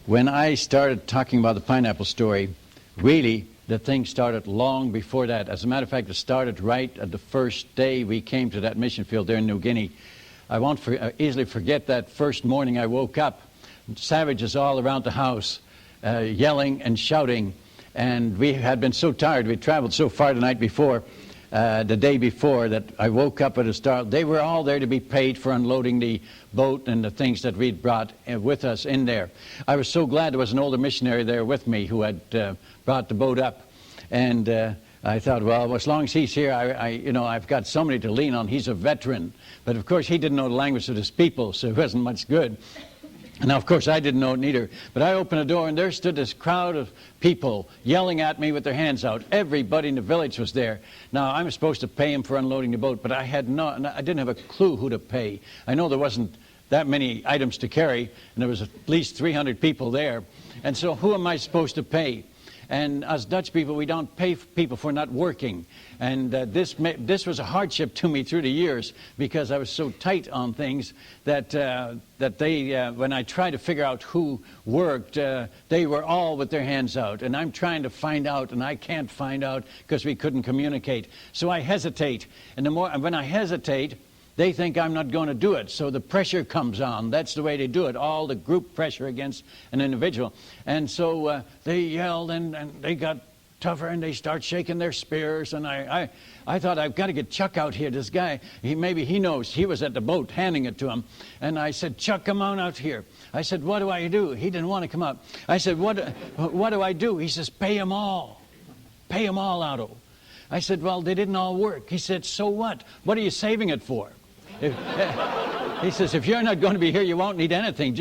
When I started talking about the pineapple story, really, the thing started long before that. As a matter of fact, it started right at the first day we came to that mission field there in New Guinea. I won't easily forget that first morning I woke up, savages all around the house, yelling and shouting. And we had been so tired, we traveled so far the night before, the day before, that I woke up at a start. They were all there to be paid for unloading the boat and the things that we'd brought with us in there. I was so glad there was an older missionary there with me who had brought the boat up. And I thought, well, as long as he's here, I've got somebody to lean on. He's a veteran. But of course, he didn't know the language of his people, so it wasn't much good. Now, of course, I didn't know it neither. But I opened the door, and there stood this crowd of people yelling at me with their hands out. Everybody in the village was there. Now, I'm supposed to pay him for unloading the boat, but I didn't have a clue who to pay. I know there wasn't that many items to carry, and there was at least 300 people there. And so who am I supposed to pay? And as Dutch people, we don't pay people for not working. And this was a hardship to me through the years because I was so tight on things that when I tried to figure out who worked, they were all with their hands out. And I'm trying to find out, and I can't find out because we couldn't communicate. So I hesitate. And when I hesitate, they think I'm not going to do it. So the pressure comes on. That's the way they do it, all the group pressure against an individual. And so they yelled, and they got tougher, and they start shaking their spears. And I thought, I've got to get Chuck out here. This guy, maybe he knows. He was at the boat handing it to him. And I said, Chuck, come on out here. I said, what do I do? He didn't want to come out. I said, what do I do? He says, pay them all. Pay them all, Otto. I said, well, they didn't all work. He said, so what? What are you saving it for? He says, if you're not going to be here, you won't need anything.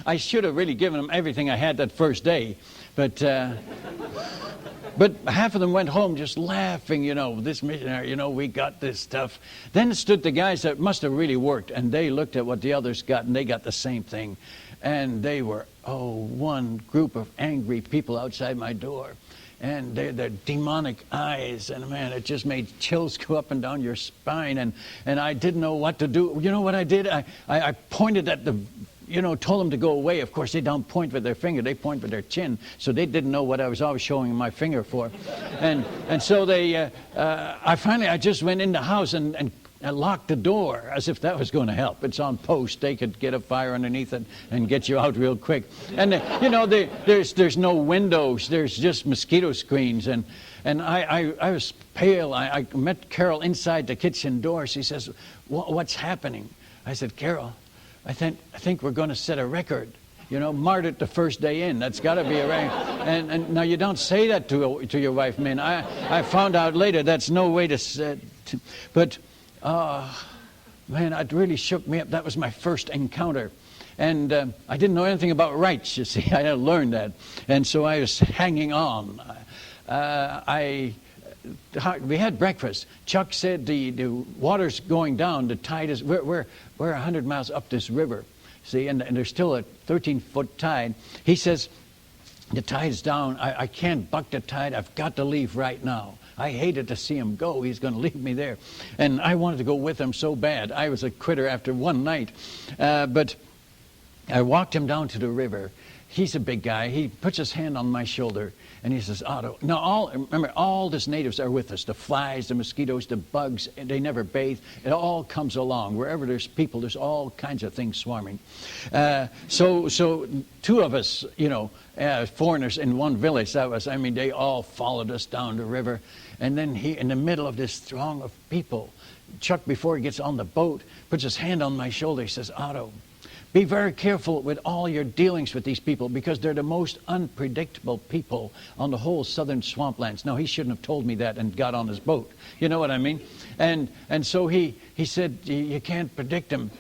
I should have really given them everything I had that first day. But half of them went home just laughing, this missionary, we got this stuff. Then stood the guys that must have really worked, and they looked at what the others got, and they got the same thing. And they were, one group of angry people outside my door. And their demonic eyes, and man, it just made chills go up and down your spine, and I didn't know what to do. You know what I did? I pointed at told them to go away. Of course, they don't point with their finger, they point with their chin, so they didn't know what I was always showing my finger for. And so I just went in the house and locked the door as if that was going to help. It's on post. They could get a fire underneath it and get you out real quick. And there's no windows. There's just mosquito screens. And I was pale. I met Carol inside the kitchen door. She says, what's happening? I said, Carol, I think we're going to set a record. Martyred the first day in. That's got to be a record. And now you don't say that to your wife, man. I found out later that's no way to say. But man, it really shook me up. That was my first encounter. And I didn't know anything about rights, you see. I had learned that. And so I was hanging on. We had breakfast. Chuck said the water's going down. The tide is, we're 100 miles up this river, see, and there's still a 13-foot tide. He says, the tide's down. I can't buck the tide. I've got to leave right now. I hated to see him go. He's going to leave me there. And I wanted to go with him so bad. I was a quitter after one night. But I walked him down to the river. He's a big guy. He puts his hand on my shoulder, and he says, Otto. Now, remember, all these natives are with us. The flies, the mosquitoes, the bugs. They never bathe. It all comes along. Wherever there's people, there's all kinds of things swarming. So two of us, foreigners in one village, they all followed us down the river. And then he, in the middle of this throng of people, Chuck, before he gets on the boat, puts his hand on my shoulder. He says, Otto, be very careful with all your dealings with these people because they're the most unpredictable people on the whole southern swamplands. Now, he shouldn't have told me that and got on his boat. You know what I mean? And so he said, you can't predict them.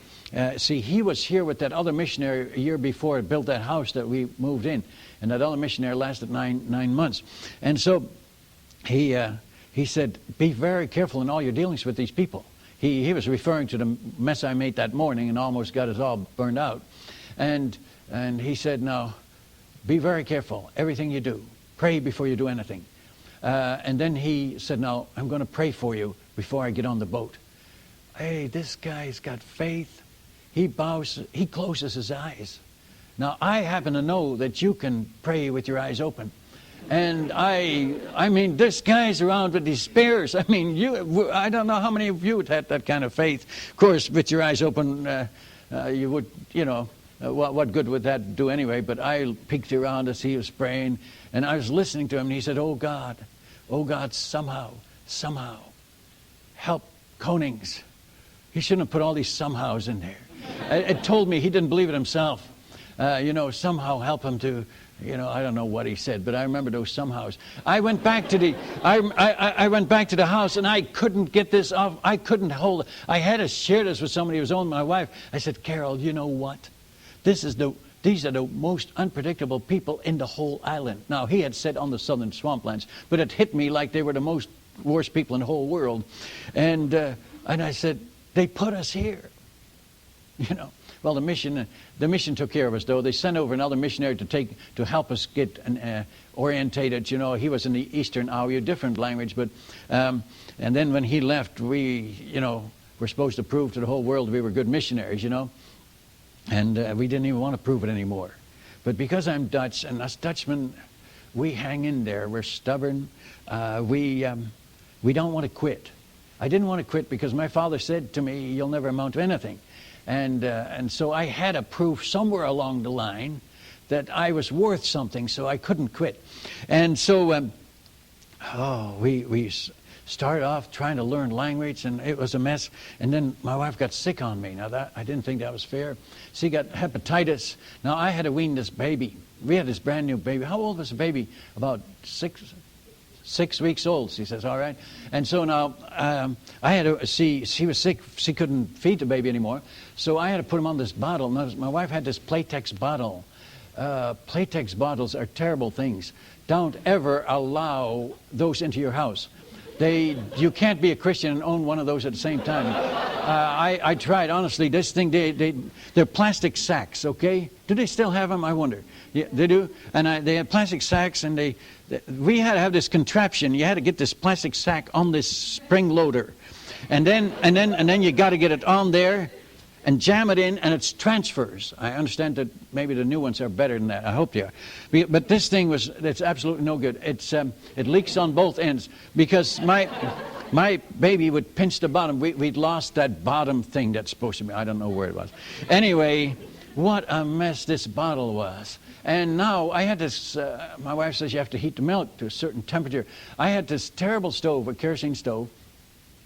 See, he was here with that other missionary a year before, built that house that we moved in. And that other missionary lasted nine months. And so he said, be very careful in all your dealings with these people. He was referring to the mess I made that morning and almost got us all burned out. And he said, now, be very careful, everything you do. Pray before you do anything. And then he said, now, I'm going to pray for you before I get on the boat. Hey, this guy's got faith. He bows, he closes his eyes. Now, I happen to know that you can pray with your eyes open. And I mean, this guy's around with these spears. I mean, I don't know how many of you would have that kind of faith. Of course, with your eyes open, you would, what good would that do anyway? But I peeked around as he was praying, and I was listening to him, and he said, oh God, somehow, help Konings. He shouldn't have put all these somehows in there. It told me he didn't believe it himself. Somehow help him to, I don't know what he said, but I remember those somehows. I went back to I went back to the house, and I couldn't get this off. I couldn't hold it. I had to share this with somebody who was on my wife. I said, Carol, you know what? These are the most unpredictable people in the whole island. Now, he had said on the southern swamplands, but it hit me like they were the worst people in the whole world. And I said, they put us here. Well, the mission took care of us, though. They sent over another missionary to help us get orientated. He was in the Eastern Awu, different language, but and then when he left, we were supposed to prove to the whole world we were good missionaries, and we didn't even want to prove it anymore. But because I'm Dutch, and us Dutchmen, we hang in there. We're stubborn. We don't want to quit. I didn't want to quit because my father said to me, "You'll never amount to anything." And so I had to prove somewhere along the line that I was worth something, so I couldn't quit. And so we started off trying to learn language, and it was a mess. And then my wife got sick on me. Now, I didn't think that was fair. She got hepatitis. Now, I had to wean this baby. We had this brand new baby. How old was the baby? About 6 weeks old. She says, all right. And so now I had to see, she was sick. She couldn't feed the baby anymore. So I had to put him on this bottle. Now, my wife had this Playtex bottle. Playtex bottles are terrible things. Don't ever allow those into your house. You can't be a Christian and own one of those at the same time. I tried, honestly. This thing, they're plastic sacks, okay? Do they still have them? I wonder. Yeah, they do. And they had plastic sacks, and we had to have this contraption. You had to get this plastic sack on this spring loader, and then you got to get it on there, and jam it in, and it transfers. I understand that maybe the new ones are better than that. I hope they are. But this thing it's absolutely no good. It leaks on both ends because my baby would pinch the bottom. We'd lost that bottom thing that's supposed to be. I don't know where it was. Anyway, what a mess this bottle was. And now I had this, my wife says you have to heat the milk to a certain temperature. I had this terrible stove, a kerosene stove,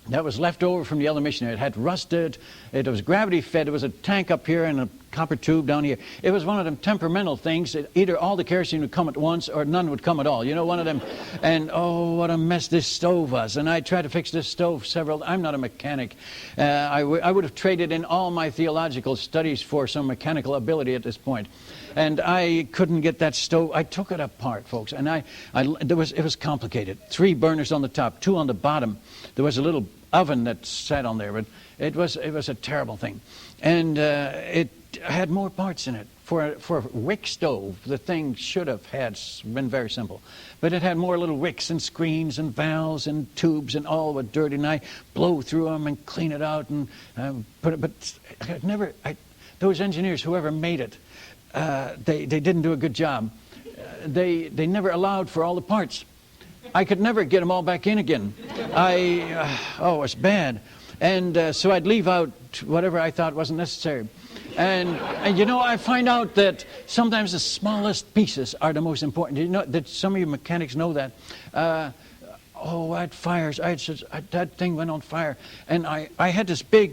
that was left over from the other missionary. It had rusted. It was gravity fed. There was a tank up here and a copper tube down here. It was one of them temperamental things. Either all the kerosene would come at once or none would come at all. One of them. And oh, what a mess this stove was. And I tried to fix this stove I'm not a mechanic. I would have traded in all my theological studies for some mechanical ability at this point. And I couldn't get that stove. I took it apart, folks. And it was complicated. 3 burners on the top, 2 on the bottom. There was a little oven that sat on there, but it was a terrible thing. And it had more parts in it. For a wick stove, the thing should have been very simple. But it had more little wicks and screens and valves and tubes and all with dirty, and I blow through them and clean it out and put it. But those engineers, whoever made it, they didn't do a good job. They never allowed for all the parts. I could never get them all back in again. It was bad. And so I'd leave out whatever I thought wasn't necessary. And I find out that sometimes the smallest pieces are the most important. Do you know that some of you mechanics know that? I had fires. That thing went on fire. And I had this big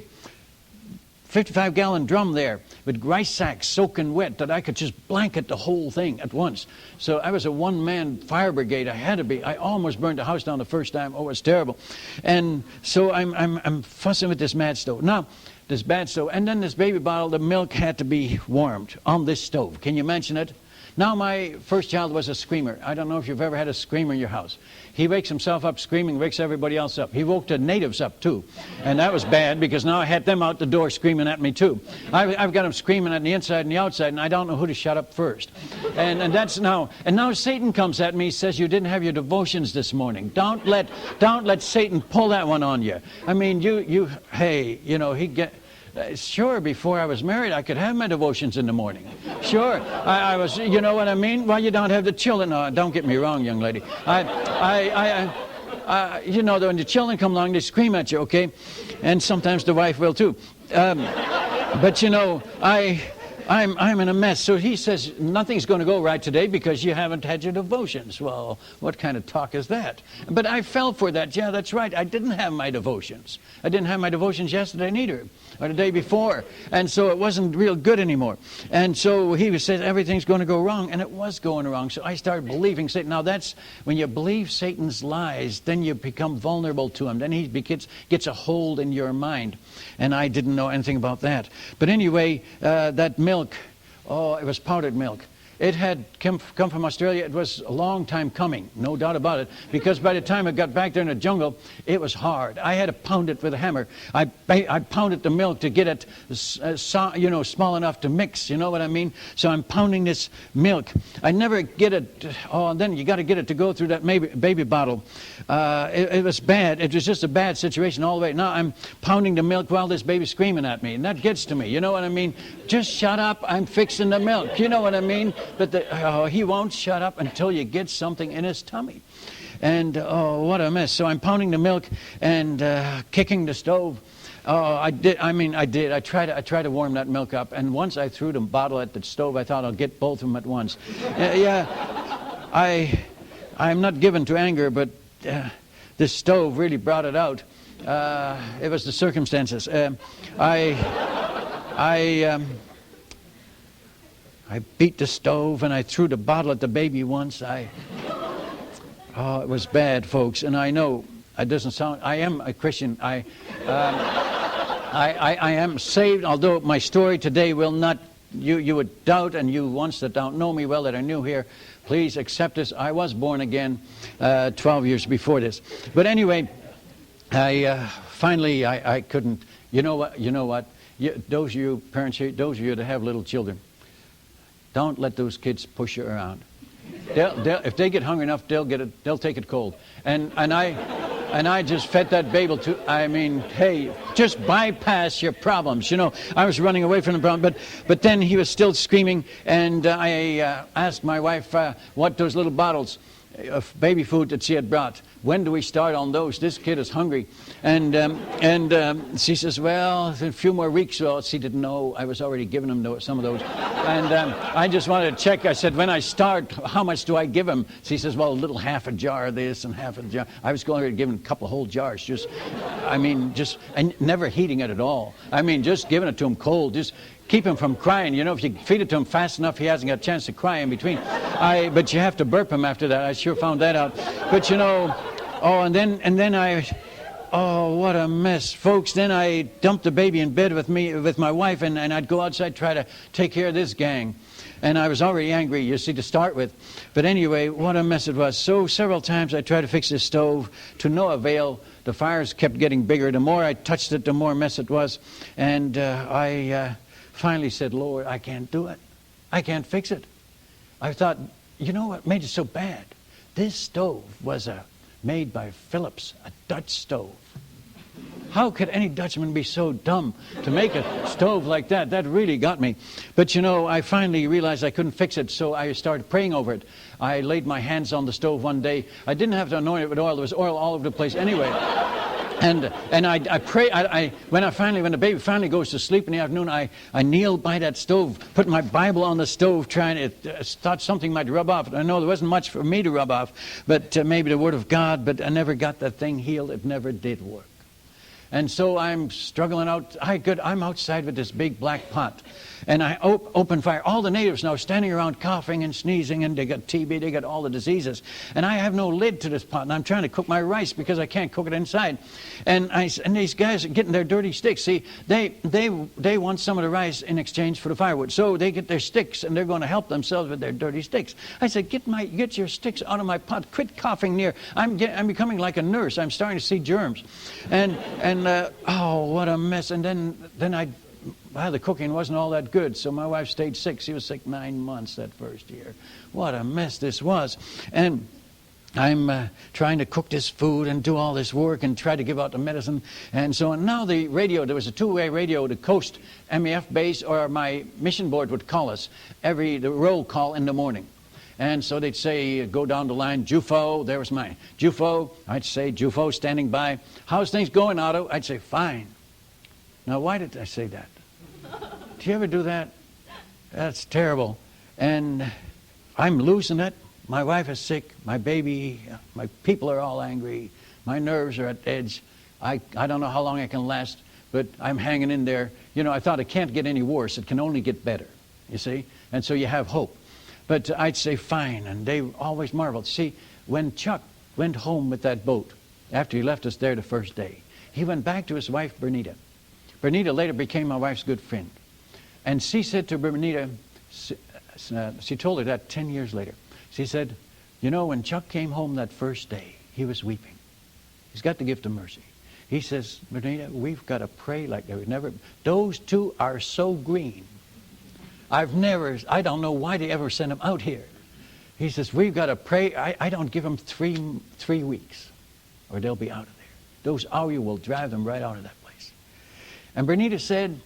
55-gallon drum there with rice sacks soaking wet that I could just blanket the whole thing at once. So I was a one-man fire brigade. I had to be. I almost burned the house down the first time. Oh, it was terrible. And so I'm fussing with this mad stove. Now, this bad stove. And then this baby bottle, the milk had to be warmed on this stove. Can you mention it? Now, my first child was a screamer. I don't know if you've ever had a screamer in your house. He wakes himself up screaming, wakes everybody else up. He woke the natives up, too. And that was bad because now I had them out the door screaming at me, too. I've got them screaming at the inside and the outside, and I don't know who to shut up first. And that's now. And now Satan comes at me, says, you didn't have your devotions this morning. Don't let Satan pull that one on you. I mean, Sure, before I was married, I could have my devotions in the morning. Sure, I was, you know what I mean? Well, you don't have the children. No, don't get me wrong, young lady. You know, when the children come along, they scream at you, okay? And sometimes the wife will too. But you know, I'm in a mess. So he says, nothing's going to go right today because you haven't had your devotions. Well, what kind of talk is that? But I fell for that. Yeah, that's right. I didn't have my devotions. I didn't have my devotions yesterday neither, or the day before. And so it wasn't real good anymore. And so he says, everything's going to go wrong. And it was going wrong. So I started believing Satan. Now that's, when you believe Satan's lies, then you become vulnerable to him. Then he gets a hold in your mind. And I didn't know anything about that. But anyway, that milk, oh, it was powdered milk. It had come from Australia. It was a long time coming, no doubt about it, because by the time I got back there in the jungle, it was hard. I had to pound it with a hammer. I pounded the milk to get it, small enough to mix, you know what I mean? So I'm pounding this milk. I never get it, and then you got to get it to go through that baby bottle. It was bad. It was just a bad situation all the way. Now I'm pounding the milk while this baby's screaming at me, and that gets to me, you know what I mean? Just shut up, I'm fixing the milk, you know what I mean? But he won't shut up until you get something in his tummy. And oh, what a mess. So I'm pounding the milk and kicking the stove. Oh, I did. I tried to warm that milk up. And once I threw the bottle at the stove, I thought I'll get both of them at once. I'm not given to anger, but this stove really brought it out. It was the circumstances. I beat the stove and I threw the bottle at the baby once. It was bad, folks. And I know it doesn't sound. I am a Christian. I am saved. Although my story today will not. You would doubt, and you ones that don't know me well, that are new here, please accept this. I was born again 12 years before this. But anyway, finally I couldn't. You know what? Those of you parents here, those of you that have little children, don't let those kids push you around. If they get hungry enough, they'll take it cold. And I just fed that baby to. I mean, hey, just bypass your problems. You know, I was running away from the problem, but then he was still screaming, and I asked my wife what those little bottles of baby food that she had brought. When do we start on those? This kid is hungry. And she says, well, in a few more weeks. Well, she didn't know I was already giving him some of those. And I just wanted to check. I said, when I start, how much do I give him? She says, well, a little half a jar of this and half a jar. I was going to give him a couple of whole jars. And never heating it at all. I mean, just giving it to him cold. Just keep him from crying. You know, if you feed it to him fast enough, he hasn't got a chance to cry in between. But you have to burp him after that. I sure found that out. But you know, and then what a mess, folks. Then I dumped the baby in bed with my wife, and I'd go outside, try to take care of this gang. And I was already angry, you see, to start with. But anyway, what a mess it was. So several times I tried to fix this stove, to no avail. The fires kept getting bigger. The more I touched it, the more mess it was. And I finally said, Lord, I can't do it. I can't fix it. I thought, you know what made it so bad? This stove was made by Philips, a Dutch stove. How could any Dutchman be so dumb to make a stove like that? That really got me. But you know, I finally realized I couldn't fix it, so I started praying over it. I laid my hands on the stove one day. I didn't have to anoint it with oil. There was oil all over the place anyway. And I pray. When the baby finally goes to sleep in the afternoon, I kneel by that stove, put my Bible on the stove, thought something might rub off. I know there wasn't much for me to rub off, but maybe the Word of God. But I never got that thing healed. It never did work. And so I'm struggling out. I'm outside with this big black pot. And I open fire. All the natives now standing around coughing and sneezing, and they got TB, they got all the diseases. And I have no lid to this pot, and I'm trying to cook my rice because I can't cook it inside. And these guys are getting their dirty sticks. See, they want some of the rice in exchange for the firewood. So they get their sticks, and they're going to help themselves with their dirty sticks. I said, get your sticks out of my pot. Quit coughing near. I'm becoming like a nurse. I'm starting to see germs. And what a mess. And then the cooking wasn't all that good, so my wife stayed sick. She was sick 9 months that first year. What a mess this was. And I'm trying to cook this food and do all this work and try to give out the medicine and so on. Now the radio, there was a two-way radio, the Coast MEF base or my mission board would call us the roll call in the morning. And so they'd say, go down the line, Jufo, there was mine. Jufo, I'd say, Jufo standing by. How's things going, Otto? I'd say, fine. Now, why did I say that? Do you ever do that? That's terrible. And I'm losing it. My wife is sick. My baby, my people are all angry. My nerves are at edge. I don't know how long I can last, but I'm hanging in there. You know, I thought it can't get any worse. It can only get better, you see? And so you have hope. But I'd say, fine, and they always marveled. See, when Chuck went home with that boat, after he left us there the first day, he went back to his wife, Bernita. Bernita later became my wife's good friend. And she said to Bernita, she told her that 10 years later. She said, you know, when Chuck came home that first day, he was weeping. He's got the gift of mercy. He says, Bernita, we've got to pray like there was never. Those two are so green. I don't know why they ever sent them out here. He says, we've got to pray. I don't give them three weeks or they'll be out of there. Those Ayu will drive them right out of that place. And Bernita said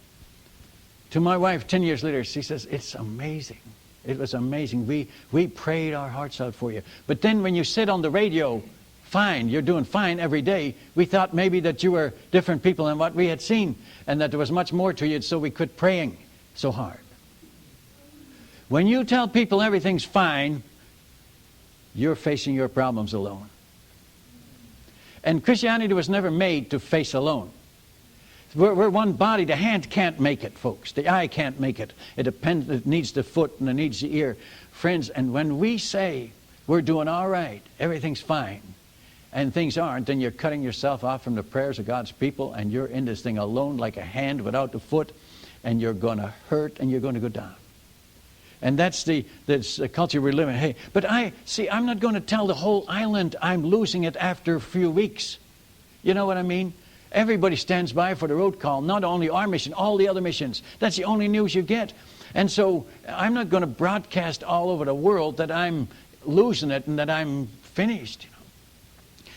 to my wife 10 years later, she says, it's amazing. It was amazing. We prayed our hearts out for you. But then when you said on the radio, fine, you're doing fine every day, we thought maybe that you were different people than what we had seen and that there was much more to you, so we quit praying so hard. When you tell people everything's fine, you're facing your problems alone. And Christianity was never made to face alone. We're one body. The hand can't make it, folks. The eye can't make it. It needs the foot and it needs the ear. Friends, and when we say we're doing all right, everything's fine, and things aren't, then you're cutting yourself off from the prayers of God's people, and you're in this thing alone like a hand without the foot, and you're going to hurt and you're going to go down. And that's the culture we're living in. Hey, but I'm not going to tell the whole island I'm losing it after a few weeks. You know what I mean? Everybody stands by for the road call, not only our mission, all the other missions. That's the only news you get. And so I'm not going to broadcast all over the world that I'm losing it and that I'm finished.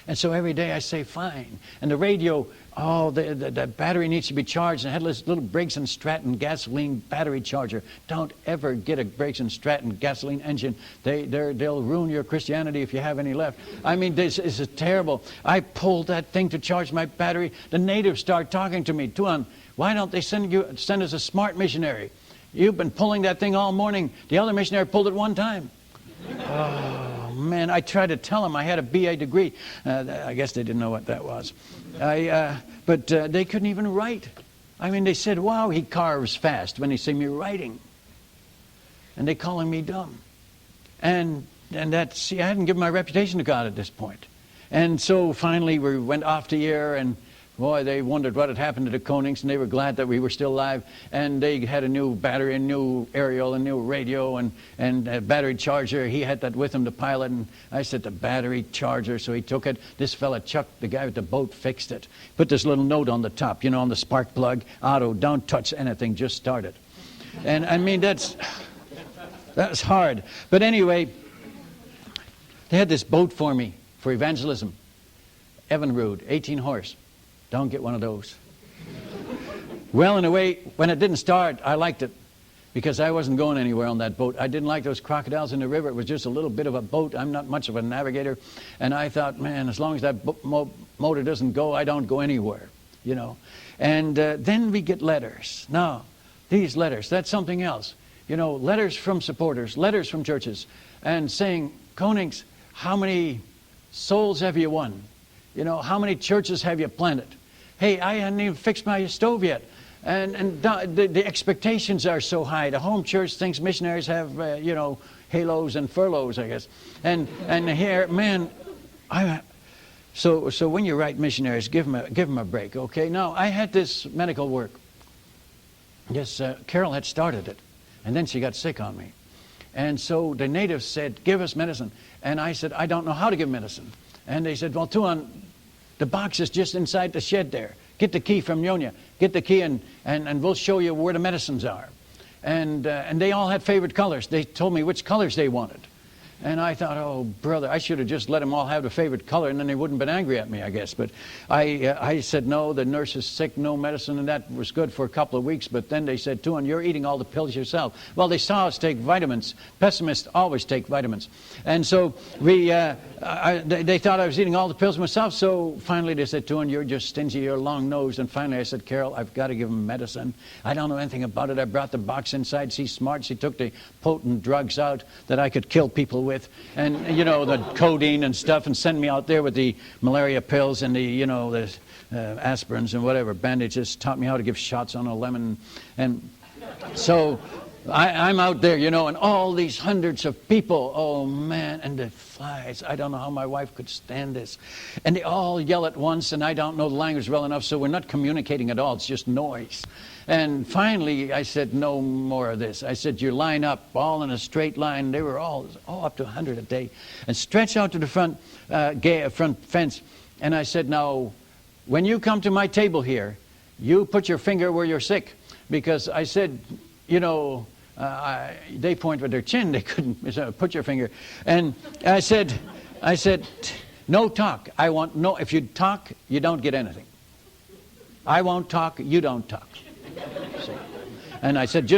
And so every day I say, fine. And the radio, the battery needs to be charged. And I had this little Briggs & Stratton gasoline battery charger. Don't ever get a Briggs & Stratton gasoline engine. They'll ruin your Christianity if you have any left. I mean, this is terrible. I pulled that thing to charge my battery. The natives start talking to me. Tuan, why don't they send us a smart missionary? You've been pulling that thing all morning. The other missionary pulled it one time. Oh, man, I tried to tell them I had a BA degree. I guess they didn't know what that was. But they couldn't even write. I mean, they said, wow, he carves fast when they see me writing. And they calling me dumb. And that's, see, I hadn't given my reputation to God at this point. And so finally we went off the air, and boy, they wondered what had happened to the Konings, and they were glad that we were still alive. And they had a new battery, a new aerial, a new radio, and a battery charger. He had that with him, the pilot. And I said, the battery charger. So he took it. This fella, Chuck, the guy with the boat, fixed it. Put this little note on the top, you know, on the spark plug. Otto, don't touch anything, just start it. And I mean, that's hard. But anyway, they had this boat for me for evangelism. Evinrude, 18 horse. Don't get one of those. Well, in a way, when it didn't start, I liked it because I wasn't going anywhere on that boat. I didn't like those crocodiles in the river. It was just a little bit of a boat. I'm not much of a navigator. And I thought, man, as long as that motor doesn't go, I don't go anywhere, you know. And then we get letters. Now, these letters, that's something else. You know, letters from supporters, letters from churches, and saying, Konings, how many souls have you won? You know, how many churches have you planted? Hey, I hadn't even fixed my stove yet. And the expectations are so high. The home church thinks missionaries have, you know, halos and furloughs, I guess. And here, man, so when you write missionaries, give them a break, okay? Now, I had this medical work. Yes, Carol had started it, and then she got sick on me. And so the natives said, give us medicine. And I said, I don't know how to give medicine. And they said, well, Tuan, the box is just inside the shed there. Get the key from Nyonya. Get the key and we'll show you where the medicines are. And they all had favorite colors. They told me which colors they wanted. And I thought, oh, brother, I should have just let them all have their favorite color, and then they wouldn't have been angry at me, I guess. But I said, no, the nurse is sick, no medicine, and that was good for a couple of weeks. But then they said, Tuan, you're eating all the pills yourself. Well, they saw us take vitamins. Pessimists always take vitamins. And so they thought I was eating all the pills myself. So finally they said, Tuan, you're just stingy, you're long-nosed. And finally I said, Carol, I've got to give him medicine. I don't know anything about it. I brought the box inside. She's smart. She took the potent drugs out that I could kill people with. And, you know, the codeine and stuff, and send me out there with the malaria pills and the, you know, the aspirins and whatever, bandages, taught me how to give shots on a lemon. And so I'm out there, you know, and all these hundreds of people, oh man, and the flies. I don't know how my wife could stand this. And they all yell at once, and I don't know the language well enough, so we're not communicating at all. It's just noise. And finally, I said, no more of this. I said, you line up all in a straight line. They were all up to 100 a day. And stretch out to the front fence. And I said, now, when you come to my table here, you put your finger where you're sick. Because I said, you know, they point with their chin. They couldn't put your finger. And I said, no talk. I want no. If you talk, you don't get anything. I won't talk. You don't talk. See? And I said,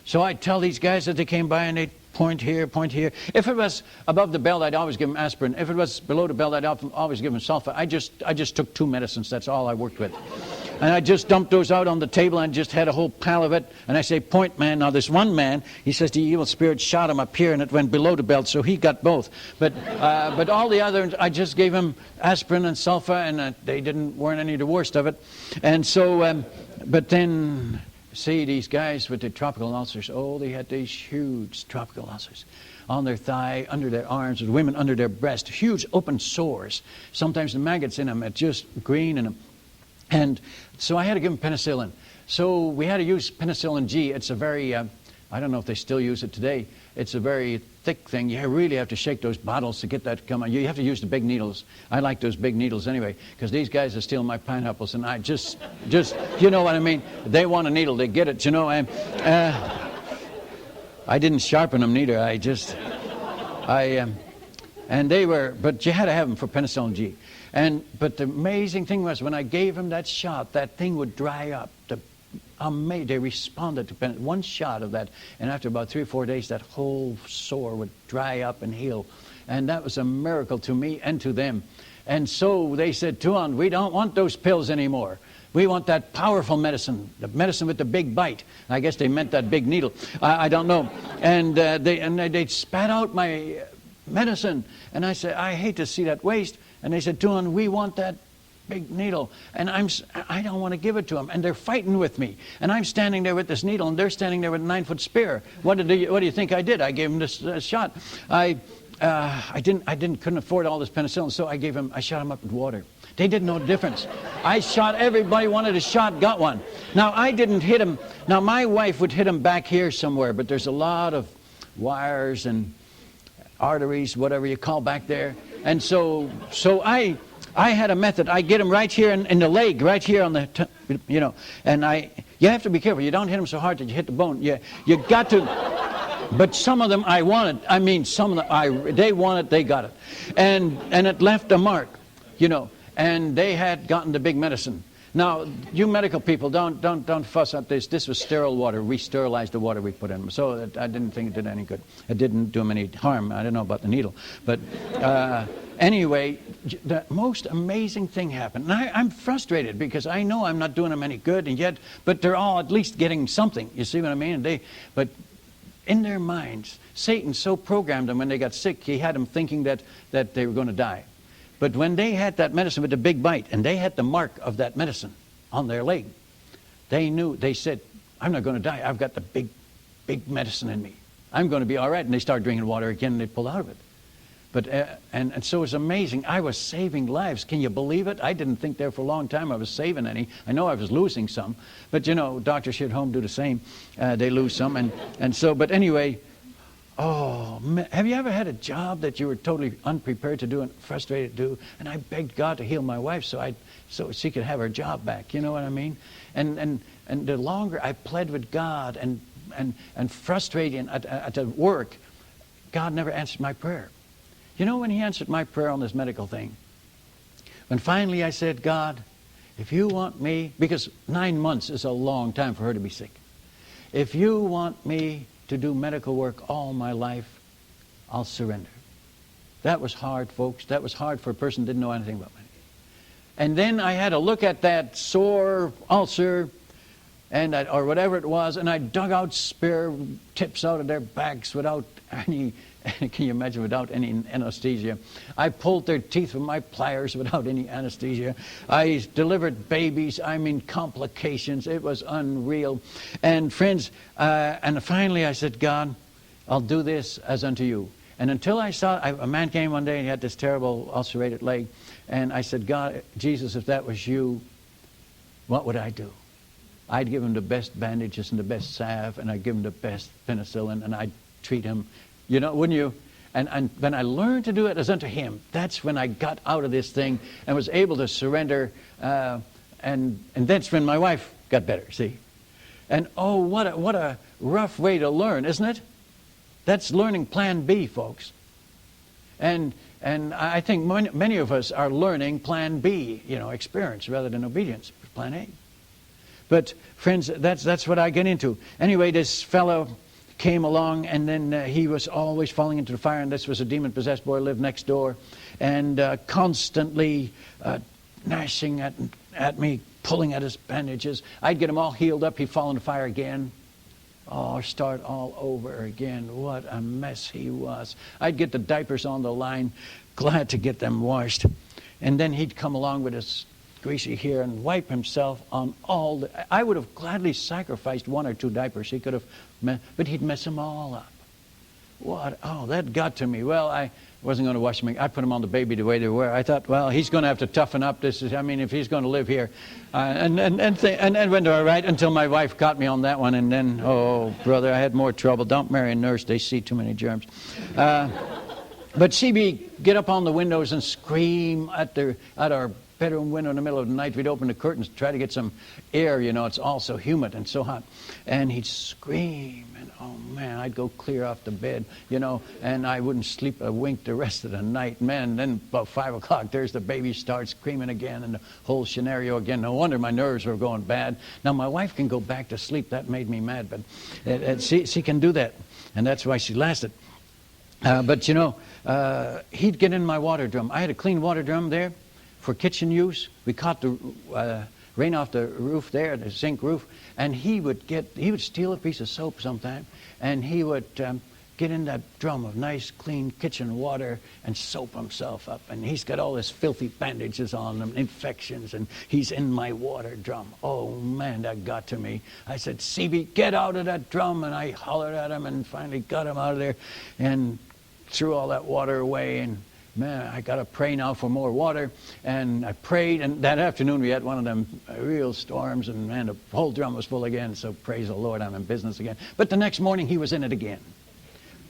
so I tell these guys that they came by and they point here, point here. If it was above the belt, I'd always give them aspirin. If it was below the belt, I'd always give them sulfa. I just took 2 medicines. That's all I worked with. And I just dumped those out on the table and just had a whole pile of it. And I say, point man. Now this one man, he says the evil spirit shot him up here and it went below the belt, so he got both. But all the others, I just gave him aspirin and sulfa, and they weren't any of the worst of it. And so, but then, see, these guys with the tropical ulcers, oh, they had these huge tropical ulcers on their thigh, under their arms, the women under their breast, huge open sores. Sometimes the maggots in them, it's just green in them. And so I had to give them penicillin. So we had to use penicillin G. It's a very, I don't know if they still use it today. It's a very thick thing. You really have to shake those bottles to get that to come on. You have to use the big needles. I like those big needles anyway, because these guys are stealing my pineapples, and I just, you know what I mean? They want a needle, they get it, you know. I didn't sharpen them neither. And they were, but you had to have them for penicillin G. But the amazing thing was, when I gave him that shot, that thing would dry up. They responded to one shot of that, and after about 3 or 4 days, that whole sore would dry up and heal. And that was a miracle to me and to them. And so they said, Tuan, we don't want those pills anymore. We want that powerful medicine, the medicine with the big bite. I guess they meant that big needle. I don't know. And they spat out my medicine. And I said, I hate to see that waste. And they said, Tuan, we want that big needle. And I don't want to give it to them. And they're fighting with me. And I'm standing there with this needle, and they're standing there with a 9-foot spear. What do you think I did? I gave them this shot. I couldn't afford all this penicillin, so I shot him up with water. They didn't know the difference. I shot, everybody wanted a shot, got one. Now, I didn't hit him. Now, my wife would hit him back here somewhere, but there's a lot of wires and arteries, whatever you call back there. And so I had a method. I get him right here in the leg, right here on the, you know, and you have to be careful. You don't hit them so hard that you hit the bone. You got to, but some of them I wanted. I mean, some of them, they wanted, they got it. And it left a mark, you know, and they had gotten the big medicine. Now, you medical people, don't fuss at this. This was sterile water. We sterilized the water we put in them. So I didn't think it did any good. It didn't do them any harm. I don't know about the needle. But anyway, the most amazing thing happened. And I'm frustrated because I know I'm not doing them any good, and yet, but they're all at least getting something. You see what I mean? But in their minds, Satan so programmed them when they got sick, he had them thinking that they were going to die. But when they had that medicine with the big bite, and they had the mark of that medicine on their leg, they knew, they said, I'm not going to die. I've got the big medicine in me. I'm going to be all right. And they started drinking water again, and they pulled out of it. But and so it was amazing. I was saving lives. Can you believe it? I didn't think there for a long time I was saving any. I know I was losing some. But, you know, doctors here at home do the same. They lose some. And so, but anyway, oh, have you ever had a job that you were totally unprepared to do and frustrated to do? And I begged God to heal my wife so she could have her job back. You know what I mean? And the longer I pled with God and frustrating at the work, God never answered my prayer. You know when he answered my prayer on this medical thing? When finally I said, God, if you want me, because 9 months is a long time for her to be sick. If you want me to do medical work all my life, I'll surrender. That was hard, folks. That was hard for a person who didn't know anything about medicine. And then I had to look at that sore ulcer or whatever it was, and I dug out spear tips out of their backs without any, can you imagine, without any anesthesia. I pulled their teeth with my pliers without any anesthesia. I delivered babies, complications. It was unreal. And friends, and finally I said, God, I'll do this as unto you. And until I saw, a man came one day and he had this terrible ulcerated leg. And I said, God, Jesus, if that was you, what would I do? I'd give him the best bandages and the best salve, and I'd give him the best penicillin, and I'd treat him, wouldn't you? And when I learned to do it as unto him, that's when I got out of this thing and was able to surrender. And that's when my wife got better, see? And oh, what a rough way to learn, isn't it? That's learning plan B, folks. And I think many of us are learning plan B, experience rather than obedience, plan A. But friends, that's what I get into. Anyway, this fellow came along, and then he was always falling into the fire, and this was a demon-possessed boy who lived next door, and constantly gnashing at me, pulling at his bandages. I'd get him all healed up, he'd fall in the fire again. Oh, start all over again. What a mess he was. I'd get the diapers on the line, glad to get them washed. And then he'd come along with his greasy hair and wipe himself on all the... I would have gladly sacrificed 1 or 2 diapers. He could have... But he'd mess them all up. What? Oh, that got to me. Well, I wasn't going to wash them. I put them on the baby the way they were. I thought, well, he's going to have to toughen up. If he's going to live here. And went all right until my wife caught me on that one. And then, oh, brother, I had more trouble. Don't marry a nurse. They see too many germs. But she'd get up on the windows and scream at our bedroom window in the middle of the night. We'd open the curtains to try to get some air. It's all so humid and so hot. And he'd scream. And, oh, man, I'd go clear off the bed, and I wouldn't sleep a wink the rest of the night. Man, then about 5 o'clock, there's the baby starts screaming again and the whole scenario again. No wonder my nerves were going bad. Now, my wife can go back to sleep. That made me mad. But she can do that. And that's why she lasted. But he'd get in my water drum. I had a clean water drum there for kitchen use. We caught the rain off the roof there, the zinc roof, and he would steal a piece of soap sometime, and he would get in that drum of nice, clean kitchen water and soap himself up. And he's got all his filthy bandages on him, infections, and he's in my water drum. Oh, man, that got to me. I said, CB, get out of that drum. And I hollered at him and finally got him out of there and threw all that water away. And man, I got to pray now for more water. And I prayed, and that afternoon we had one of them real storms, and man, the whole drum was full again. So praise the Lord, I'm in business again. But the next morning he was in it again.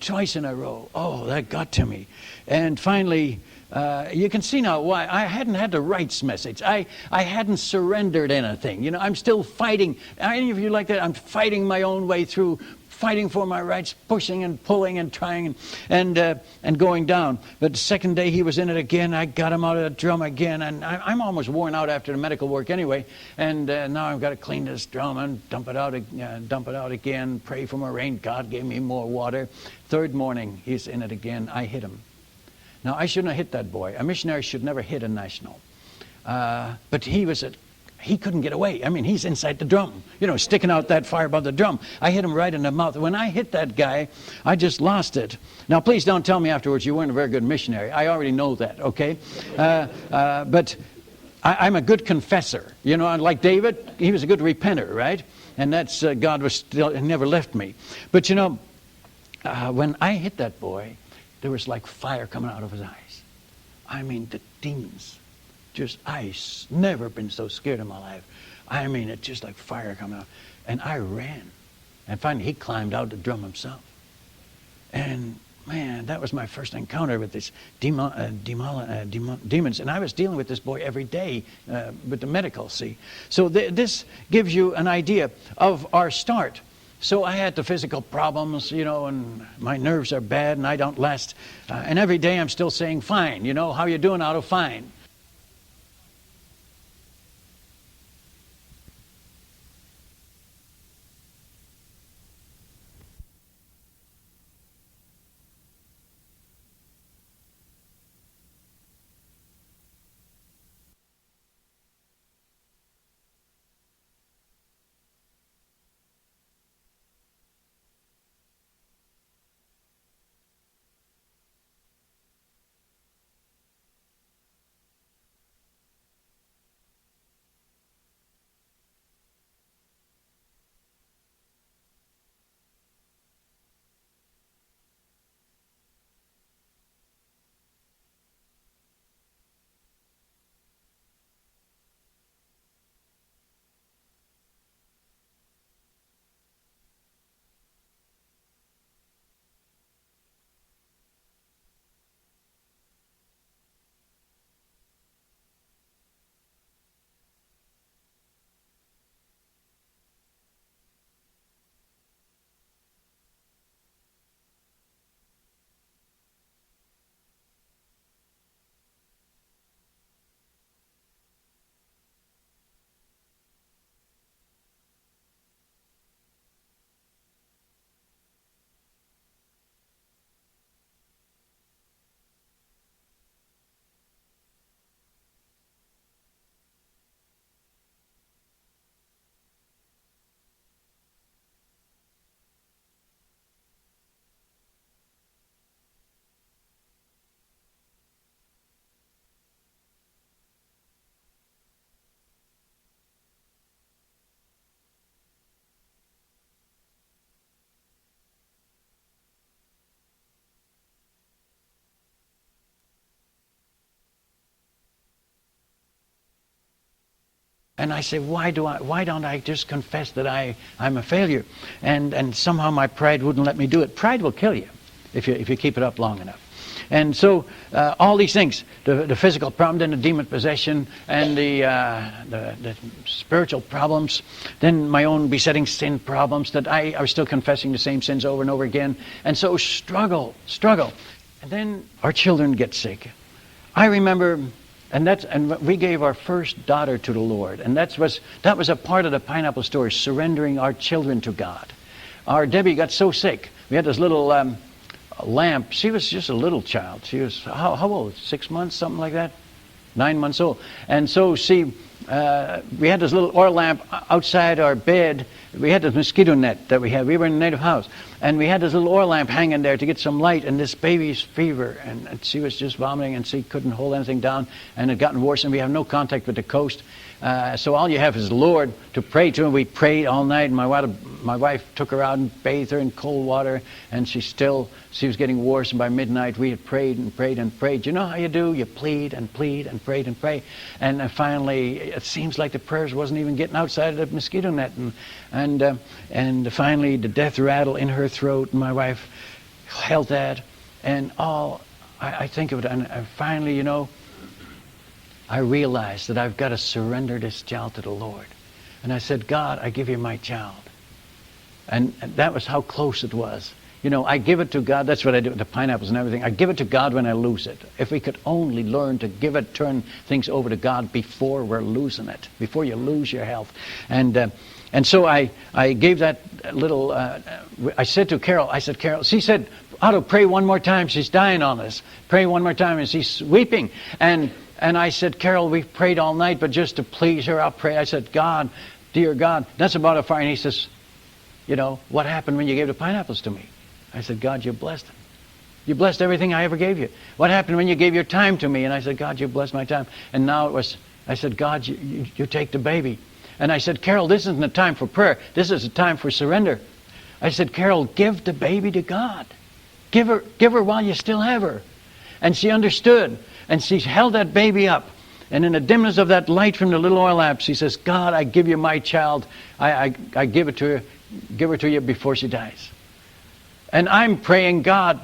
Twice in a row. Oh, that got to me. And finally, you can see now why I hadn't had the rights message. I hadn't surrendered anything. I'm still fighting. Any of you like that? I'm fighting my own way through, fighting for my rights, pushing and pulling and trying and going down. But the second day he was in it again. I got him out of the drum again, and I'm almost worn out after the medical work anyway. And now I've got to clean this drum and dump it out again. Pray for more rain. God gave me more water. Third morning he's in it again. I hit him. Now I shouldn't have hit that boy. A missionary should never hit a national. But he couldn't get away. He's inside the drum, sticking out that fire above the drum. I hit him right in the mouth. When I hit that guy, I just lost it. Now, please don't tell me afterwards you weren't a very good missionary. I already know that, okay? But I'm a good confessor. Like David, he was a good repenter, right? And that's, God was still, he never left me. But, when I hit that boy, there was like fire coming out of his eyes. The demons. I've never been so scared in my life. It's just like fire coming out. And I ran. And finally he climbed out the drum himself. And man, that was my first encounter with this demons. And I was dealing with this boy every day with the medical, see. So this gives you an idea of our start. So I had the physical problems, and my nerves are bad and I don't last. And every day I'm still saying, fine, how you doing, Otto? Fine. And I say, why don't I just confess that I'm a failure? And somehow my pride wouldn't let me do it. Pride will kill you if you keep it up long enough. And so all these things, the physical problem, then the demon possession, and the spiritual problems, then my own besetting sin problems, that I was still confessing the same sins over and over again. And so struggle. And then our children get sick. I remember... And we gave our first daughter to the Lord, and that was a part of the pineapple story, surrendering our children to God. Our Debbie got so sick. We had this little lamp. She was just a little child. She was how old? 6 months, something like that. 9 months old. And so we had this little oil lamp outside our bed. We had this mosquito net that we had. We were in a native house. And we had this little oil lamp hanging there to get some light, and this baby's fever. And she was just vomiting, and she couldn't hold anything down. And it had gotten worse, and we have no contact with the coast. So all you have is the Lord to pray to, and we prayed all night. And my wife took her out and bathed her in cold water, and she was getting worse. And by midnight, we had prayed and prayed and prayed. You know how you do? You plead and plead and prayed and pray. And finally, it seems like the prayers wasn't even getting outside of the mosquito net. And finally, the death rattle in her throat, and my wife held that. And I think of it, and finally, I realized that I've got to surrender this child to the Lord. And I said, God, I give you my child. And that was how close it was. I give it to God. That's what I do with the pineapples and everything. I give it to God when I lose it. If we could only learn to turn things over to God before we're losing it, before you lose your health. And so I gave that little, I said to Carol, Carol, she said, Otto, pray one more time. She's dying on us. Pray one more time. And she's weeping. And I said, Carol, we've prayed all night, but just to please her, I'll pray. I said, God, dear God, that's about a fire. And he says, what happened when you gave the pineapples to me? I said, God, you blessed them. You blessed everything I ever gave you. What happened when you gave your time to me? And I said, God, you blessed my time. And now I said, God, you take the baby. And I said, Carol, this isn't a time for prayer. This is a time for surrender. I said, Carol, give the baby to God. Give her while you still have her. And she understood. And she held that baby up. And in the dimness of that light from the little oil lamp, she says, God, I give you my child. I give it to her. Give her to you before she dies. And I'm praying, God,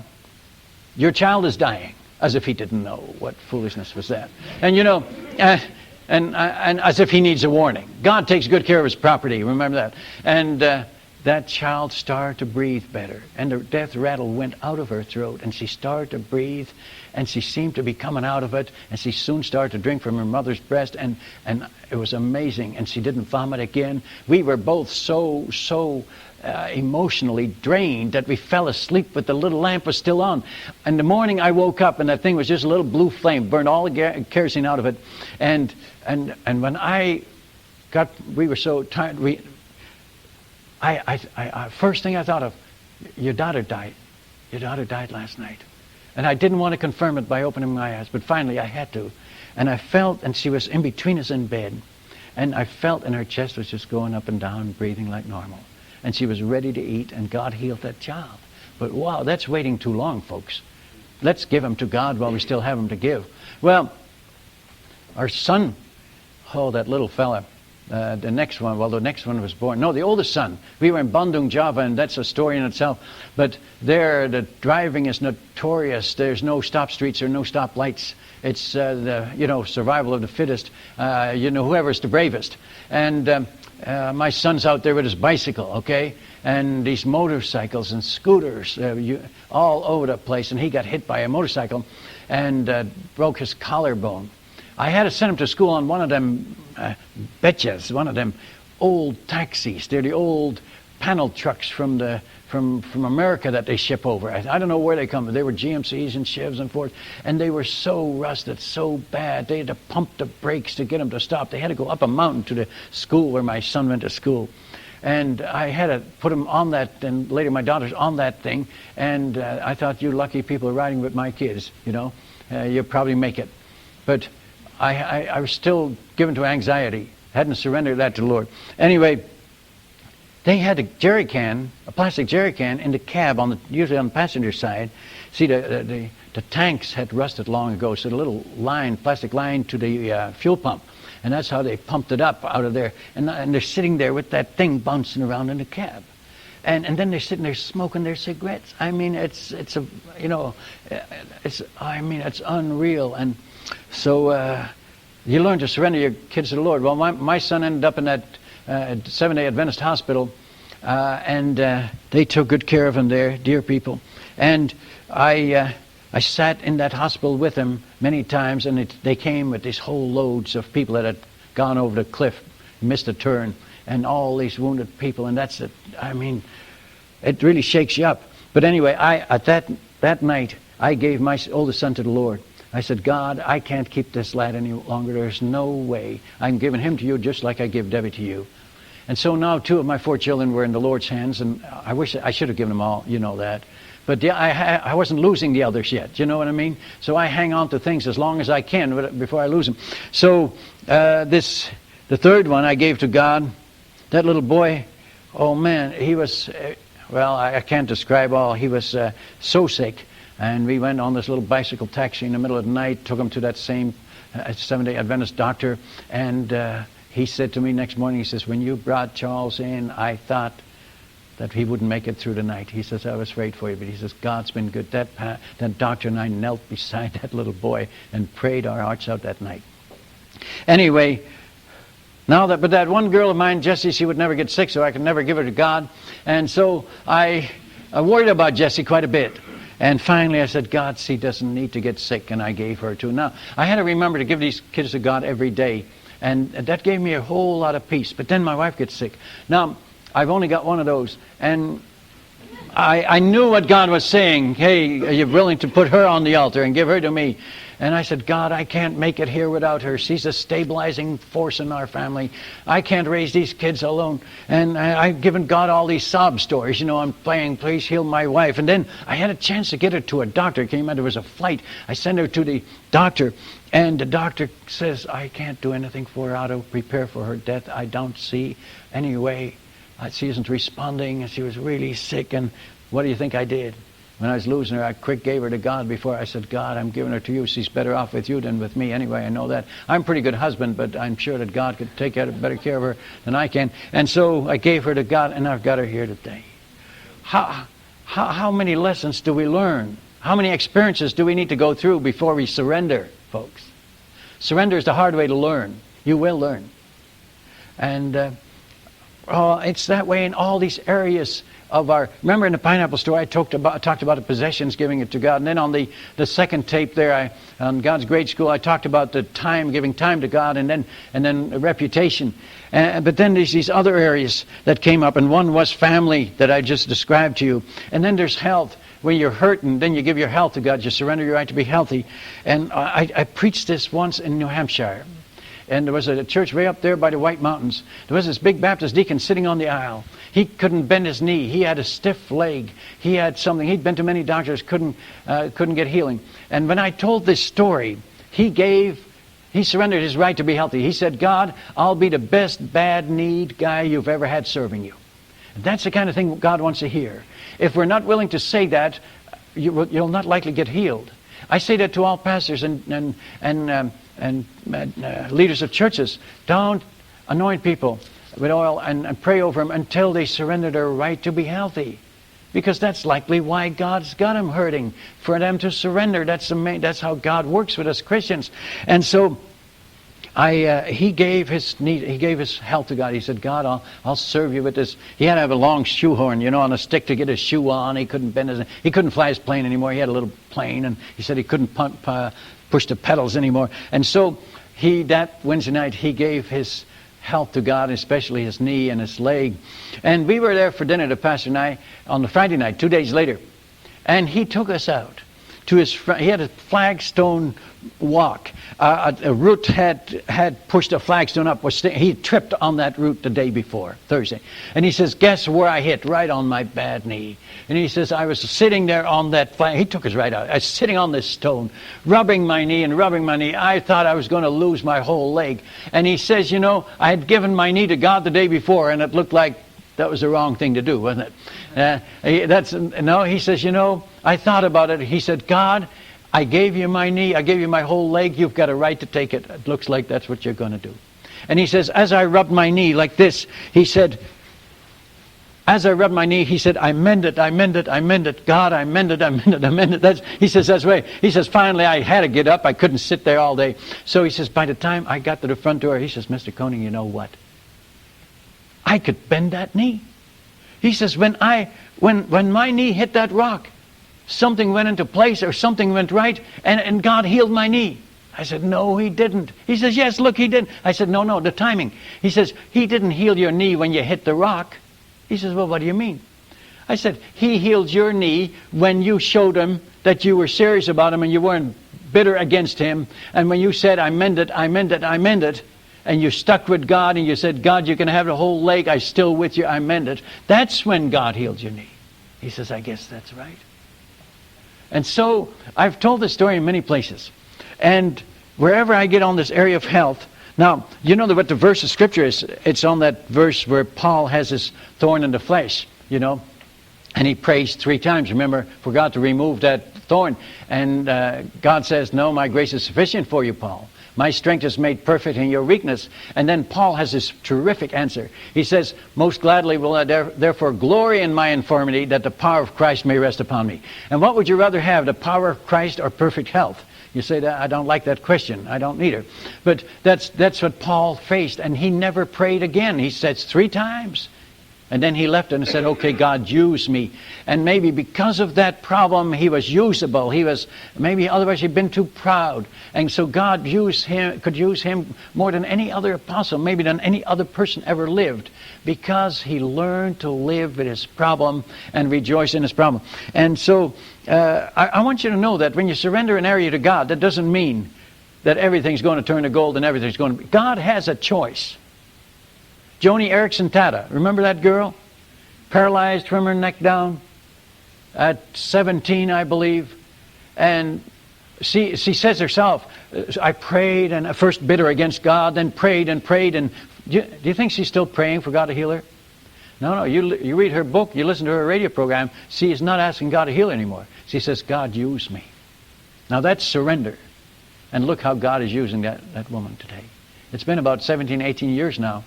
your child is dying. As if he didn't know what foolishness was that. And and as if he needs a warning. God takes good care of his property. Remember that. And that child started to breathe better. And the death rattle went out of her throat, and she started to breathe, and she seemed to be coming out of it, and she soon started to drink from her mother's breast, and it was amazing, and she didn't vomit again. We were both so emotionally drained that we fell asleep, but the little lamp was still on. In the morning I woke up, and that thing was just a little blue flame, burned all the kerosene out of it, and when we were so tired, first thing I thought of, your daughter died. Your daughter died last night. And I didn't want to confirm it by opening my eyes, but finally I had to. And I felt, and she was in between us in bed, and I felt, and her chest was just going up and down, breathing like normal. And she was ready to eat, and God healed that child. But wow, that's waiting too long, folks. Let's give them to God while we still have them to give. Well, our son, that little fella, the next one was born. No, the oldest son. We were in Bandung, Java, and that's a story in itself. But there, the driving is notorious. There's no stop streets or no stop lights. It's survival of the fittest. Whoever's the bravest. And my son's out there with his bicycle, okay, and these motorcycles and scooters all over the place. And he got hit by a motorcycle and broke his collarbone. I had to send him to school on one of them betches, one of them old taxis. They're the old panel trucks from America that they ship over. I don't know where they come from. They were GMCs and Chevs and Fords, and they were so rusted, so bad. They had to pump the brakes to get them to stop. They had to go up a mountain to the school where my son went to school. And I had to put him on that, and later my daughter's on that thing. And I thought, you lucky people riding with my kids, you'll probably make it. But I was still given to anxiety. Hadn't surrendered that to the Lord. Anyway, they had a plastic jerry can in the cab, usually on the passenger side. See, the tanks had rusted long ago, so the little plastic line to the fuel pump. And that's how they pumped it up out of there. And they're sitting there with that thing bouncing around in the cab. And then they're sitting there smoking their cigarettes. I mean, it's unreal. And so you learn to surrender your kids to the Lord. Well, my son ended up in that Seventh-day Adventist hospital, and they took good care of him there, dear people. And I sat in that hospital with him many times, and they came with these whole loads of people that had gone over the cliff, missed a turn, and all these wounded people. And that's it. I mean, it really shakes you up. But anyway, at that night, I gave my oldest son to the Lord. I said, God, I can't keep this lad any longer. There's no way. I'm giving him to you just like I give Debbie to you. And so now 2 of my 4 children were in the Lord's hands, and I wish I should have given them all, you know that. But yeah, I wasn't losing the others yet, you know what I mean? So I hang on to things as long as I can before I lose them. So the third one I gave to God. That little boy, oh man, he was, I can't describe all. He was so sick. And we went on this little bicycle taxi in the middle of the night, took him to that same Seventh-day Adventist doctor, and he said to me next morning, he says, when you brought Charles in, I thought that he wouldn't make it through the night. He says, I was afraid for you, but he says, God's been good. That doctor and I knelt beside that little boy and prayed our hearts out that night. Anyway, but that one girl of mine, Jessie, she would never get sick, so I could never give her to God. And so I worried about Jessie quite a bit. And finally I said, God, she doesn't need to get sick, and I gave her to. Now, I had to remember to give these kids to God every day, and that gave me a whole lot of peace. But then my wife gets sick. Now, I've only got one of those, and I knew what God was saying. Hey, are you willing to put her on the altar and give her to me? And I said, God, I can't make it here without her. She's a stabilizing force in our family. I can't raise these kids alone. And I've given God all these sob stories. You know, I'm playing, please heal my wife. And then I had a chance to get her to a doctor. It came out, there was a flight. I sent her to the doctor. And the doctor says, I can't do anything for her. Otto, prepare for her death. I don't see any way. She isn't responding. And she was really sick. And what do you think I did? When I was losing her, I quick gave her to God before I said, God, I'm giving her to you. She's better off with you than with me anyway. I know that. I'm a pretty good husband, but I'm sure that God could take better care of her than I can. And so I gave her to God, and I've got her here today. How many lessons do we learn? How many experiences do we need to go through before we surrender, folks? Surrender is the hard way to learn. You will learn. And Oh, it's that way in all these areas of our... Remember in the pineapple story, I talked about the possessions, giving it to God. And then on the second tape there, on God's Grade School, I talked about the time, giving time to God, and then reputation. But then there's these other areas that came up, and one was family that I just described to you. And then there's health. When you're hurting, then you give your health to God. You surrender your right to be healthy. And I preached this once in New Hampshire. And there was a church way up there by the White Mountains. There was this big Baptist deacon sitting on the aisle. He couldn't bend his knee. He had a stiff leg. He had something. He'd been to many doctors, couldn't get healing. And when I told this story, he surrendered his right to be healthy. He said, God, I'll be the best bad kneed guy you've ever had serving you. And that's the kind of thing God wants to hear. If we're not willing to say that, you'll not likely get healed. I say that to all pastors and leaders of churches. Don't anoint people with oil and pray over them until they surrender their right to be healthy, because that's likely why God's got them hurting, for them to surrender. That's how God works with us Christians. And so he gave his health to God. He said, God, I'll serve you with this. He had to have a long shoehorn, on a stick to get his shoe on. He couldn't fly his plane anymore. He had a little plane, and he said he couldn't push the pedals anymore. And so that Wednesday night, he gave his health to God, especially his knee and his leg. And we were there for dinner, the pastor and I, on the Friday night, 2 days later. And he took us out to he had a flagstone walk. A root had pushed a flagstone up. He tripped on that root the day before, Thursday. And he says, guess where I hit? Right on my bad knee. And he says, I was sitting there on that flag. He took us right out. I was sitting on this stone, rubbing my knee. I thought I was going to lose my whole leg. And he says, I had given my knee to God the day before, and it looked like that was the wrong thing to do, wasn't it? He says, I thought about it. He said, God, I gave you my knee. I gave you my whole leg. You've got a right to take it. It looks like that's what you're going to do. And he says, as I rubbed my knee like this, he said, I mend it. God, I mend it. He says, that's right. He says, finally, I had to get up. I couldn't sit there all day. So he says, by the time I got to the front door, he says, Mr. Koning, you know what? I could bend that knee. He says, when my knee hit that rock, something went into place, or something went right, and God healed my knee. I said, no, he didn't. He says, yes, look, he did. I said, no, the timing. He says, he didn't heal your knee when you hit the rock. He says, well, what do you mean? I said, he healed your knee when you showed him that you were serious about him and you weren't bitter against him. And when you said, I mend it, and you stuck with God and you said, God, you can have the whole leg. I'm still with you. I mend it. That's when God healed your knee. He says, I guess that's right. And so I've told this story in many places. And wherever I get on this area of health, now, you know what the verse of Scripture is? It's on that verse where Paul has his thorn in the flesh, and he prays 3 times, remember, for God to remove that thorn. And God says, no, my grace is sufficient for you, Paul. My strength is made perfect in your weakness. And then Paul has this terrific answer. He says, most gladly will I therefore glory in my infirmity, that the power of Christ may rest upon me. And what would you rather have, the power of Christ or perfect health? You say, that I don't like that question. I don't either. But that's what Paul faced. And he never prayed again. He said 3 times. And then he left and said, okay, God, use me. And maybe because of that problem, he was usable. Otherwise he'd been too proud. And so God could use him more than any other apostle, maybe than any other person ever lived, because he learned to live with his problem and rejoice in his problem. And so I want you to know that when you surrender an area to God, that doesn't mean that everything's going to turn to gold and everything's going to... God has a choice. Joni Eareckson Tada, remember that girl? Paralyzed from her neck down at 17, I believe. And she says herself, I prayed and first bitter against God, then prayed. And do you think she's still praying for God to heal her? No, you read her book, you listen to her radio program, she is not asking God to heal her anymore. She says, God, use me. Now that's surrender. And look how God is using that woman today. It's been about 17, 18 years now.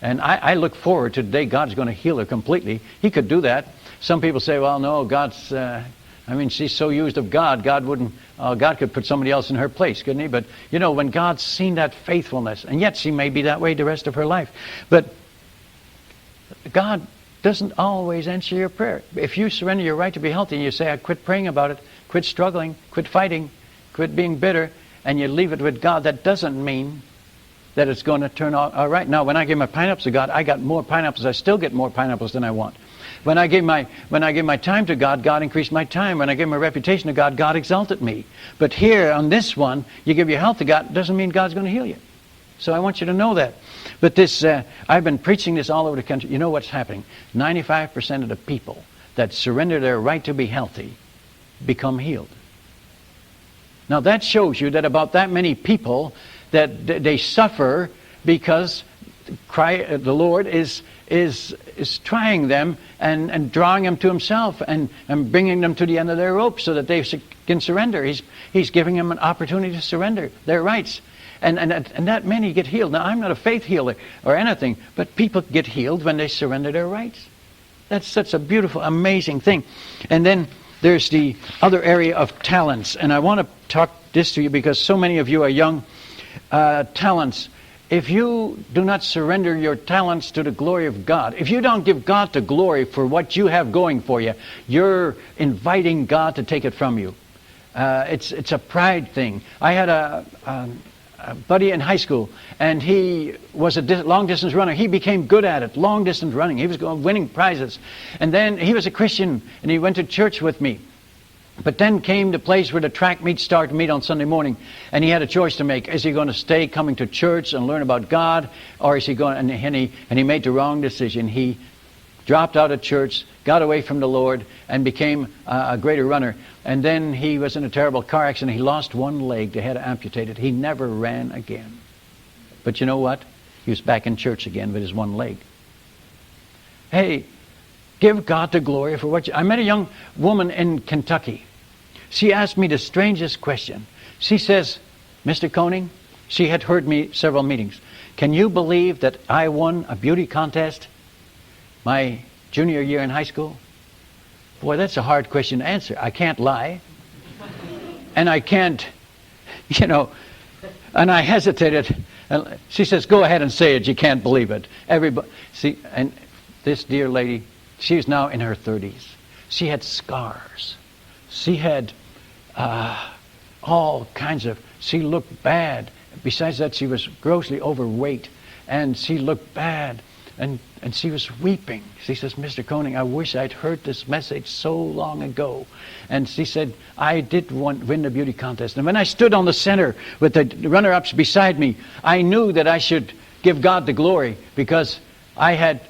And I look forward to the day God's going to heal her completely. He could do that. Some people say, well, no, she's so used of God, God could put somebody else in her place, couldn't he? But, when God's seen that faithfulness, and yet she may be that way the rest of her life. But God doesn't always answer your prayer. If you surrender your right to be healthy and you say, I quit praying about it, quit struggling, quit fighting, quit being bitter, and you leave it with God, that doesn't mean that it's going to turn out all right. Now, when I gave my pineapples to God, I got more pineapples. I still get more pineapples than I want. When I gave my time to God, God increased my time. When I gave my reputation to God, God exalted me. But here on this one, you give your health to God, doesn't mean God's going to heal you. So I want you to know that. But this, I've been preaching this all over the country. You know what's happening? 95% of the people that surrender their right to be healthy become healed. Now that shows you that about that many people that they suffer because the Lord is trying them and drawing them to Himself and bringing them to the end of their rope so that they can surrender. He's giving them an opportunity to surrender their rights. And that many get healed. Now, I'm not a faith healer or anything, but people get healed when they surrender their rights. That's such a beautiful, amazing thing. And then there's the other area of talents. And I want to talk this to you because so many of you are young. Talents. If you do not surrender your talents to the glory of God, if you don't give God the glory for what you have going for you, you're inviting God to take it from you. It's a pride thing. I had a buddy in high school, and he was a long-distance runner. He became good at it, long-distance running. He was winning prizes. And then he was a Christian, and he went to church with me. But then came the place where the track meets start to meet on Sunday morning, and he had a choice to make. Is he going to stay coming to church and learn about God, or is he going? And he made the wrong decision. He dropped out of church, got away from the Lord, and became a greater runner. And then he was in a terrible car accident. He lost one leg. They had to amputate it. He never ran again. But you know what? He was back in church again with his one leg. Hey, give God the glory for what you... I met a young woman in Kentucky. She asked me the strangest question. She says, Mr. Koning, she had heard me several meetings. Can you believe that I won a beauty contest my junior year in high school? Boy, that's a hard question to answer. I can't lie. And I can't, and I hesitated. And she says, go ahead and say it. You can't believe it. Everybody, see, and this dear lady, she is now in her 30s. She had scars. She had all kinds of, she looked bad. Besides that, she was grossly overweight. And she looked bad. And she was weeping. She says, Mr. Koning, I wish I'd heard this message so long ago. And she said, I did win the beauty contest. And when I stood on the center with the runner-ups beside me, I knew that I should give God the glory because I had,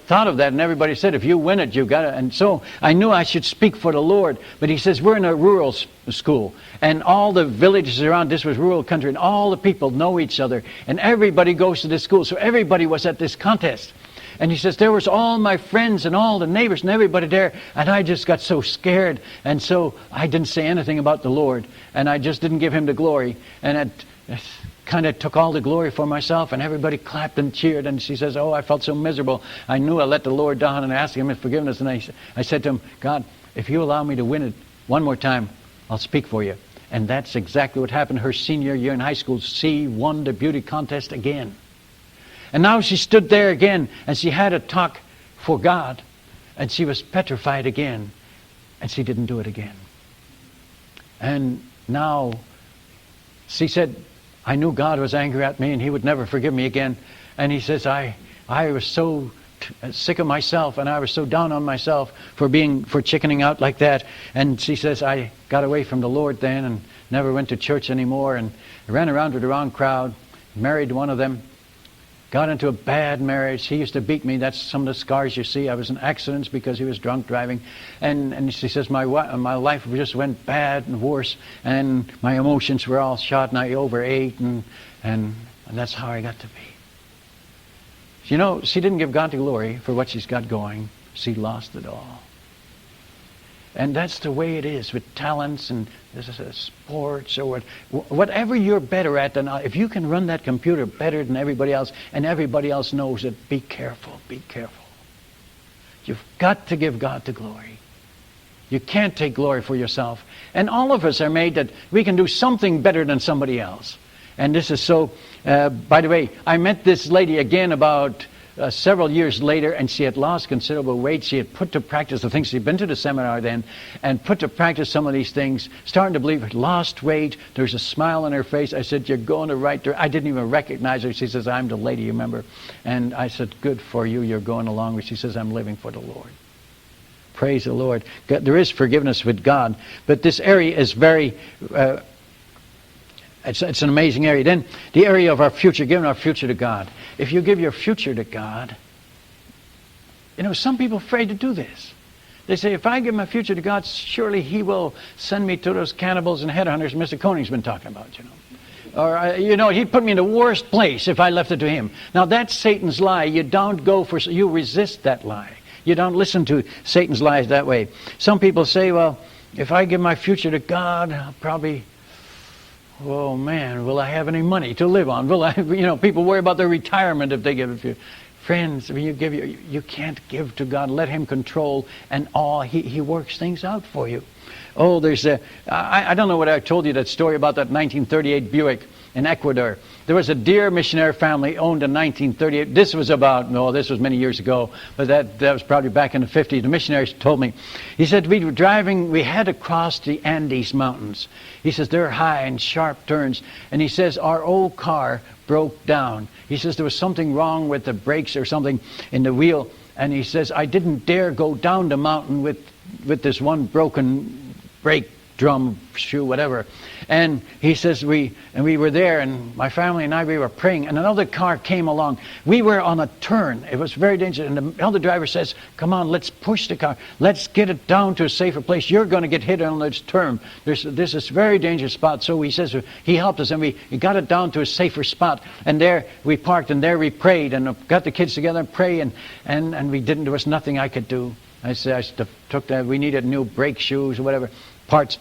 thought of that. And everybody said, if you win it, you got it. And so I knew I should speak for the Lord. But he says, we're in a rural school. And all the villages around, this was rural country, and all the people know each other. And everybody goes to this school. So everybody was at this contest. And he says, there was all my friends and all the neighbors and everybody there. And I just got so scared. And so I didn't say anything about the Lord. And I just didn't give him the glory. And it kind of took all the glory for myself. And everybody clapped and cheered. And she says, I felt so miserable. I knew I let the Lord down and I asked him his forgiveness. And I said to him, God, if you allow me to win it one more time, I'll speak for you. And that's exactly what happened her senior year in high school. She won the beauty contest again. And now she stood there again, and she had a talk for God, and she was petrified again, and she didn't do it again. And now she said, I knew God was angry at me, and he would never forgive me again. And he says, I was so sick of myself, and I was so down on myself for chickening out like that. And she says, I got away from the Lord then, and never went to church anymore, and ran around with the wrong crowd, married one of them. Got into a bad marriage. He used to beat me. That's some of the scars you see. I was in accidents because he was drunk driving. And she says, my life just went bad and worse. And my emotions were all shot and I overate. And that's how I got to be. She didn't give God the glory for what she's got going. She lost it all. And that's the way it is with talents and sports or whatever you're better at. If you can run that computer better than everybody else and everybody else knows it, be careful, be careful. You've got to give God the glory. You can't take glory for yourself. And all of us are made that we can do something better than somebody else. And this is so, by the way, I met this lady again about several years later, and she had lost considerable weight. She had put to practice the things. She'd been to the seminar then and put to practice some of these things, starting to believe, lost weight. There's a smile on her face. I said, you're going the right direction. I didn't even recognize her. She says, I'm the lady, you remember? And I said, good for you. You're going along. She says, I'm living for the Lord. Praise the Lord. There is forgiveness with God, but this area is very... It's an amazing area. Then the area of our future, giving our future to God. If you give your future to God, some people are afraid to do this. They say, if I give my future to God, surely He will send me to those cannibals and headhunters Mr. Koning's been talking about, Or, He'd put me in the worst place if I left it to Him. Now, that's Satan's lie. You don't go for... You resist that lie. You don't listen to Satan's lies that way. Some people say, well, if I give my future to God, I'll probably... Oh man, will I have any money to live on? Will I? People worry about their retirement if they give it to you. Friends, when you can't give to God. Let Him control, and He works things out for you. Oh, I don't know what I told you that story about that 1938 Buick in Ecuador. There was a dear missionary family owned in 1938. This was many years ago, but that was probably back in the 50s. The missionaries told me. He said, we were driving, we had to cross the Andes Mountains. He says, they're high and sharp turns. And he says, our old car broke down. He says, there was something wrong with the brakes or something in the wheel. And he says, I didn't dare go down the mountain with this one broken brake drum, shoe, whatever. And he says, we were there, and my family and I, we were praying, and another car came along. We were on a turn. It was very dangerous. And the other driver says, come on, let's push the car. Let's get it down to a safer place. You're going to get hit on this turn. This is a very dangerous spot. So he says, he helped us, and we got it down to a safer spot. And there we parked, and there we prayed, and got the kids together and pray, and we didn't. There was nothing I could do. I took that. We needed new brake shoes or whatever, parts.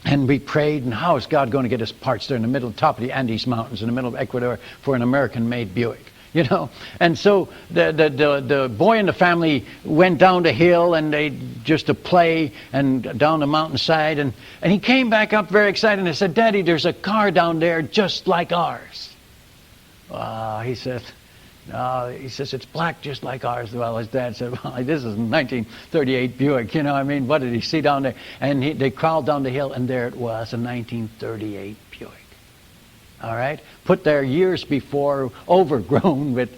And we prayed, and how is God going to get us parts there in the middle, top of the Andes Mountains, in the middle of Ecuador, for an American-made Buick? And so the boy in the family went down the hill, and they just to play, and down the mountainside, and he came back up very excited, and he said, Daddy, there's a car down there just like ours. He said, it's black just like ours. Well, his dad said, well, this is a 1938 Buick. What did he see down there? And they crawled down the hill, and there it was, a 1938 Buick. All right? Put there years before, overgrown with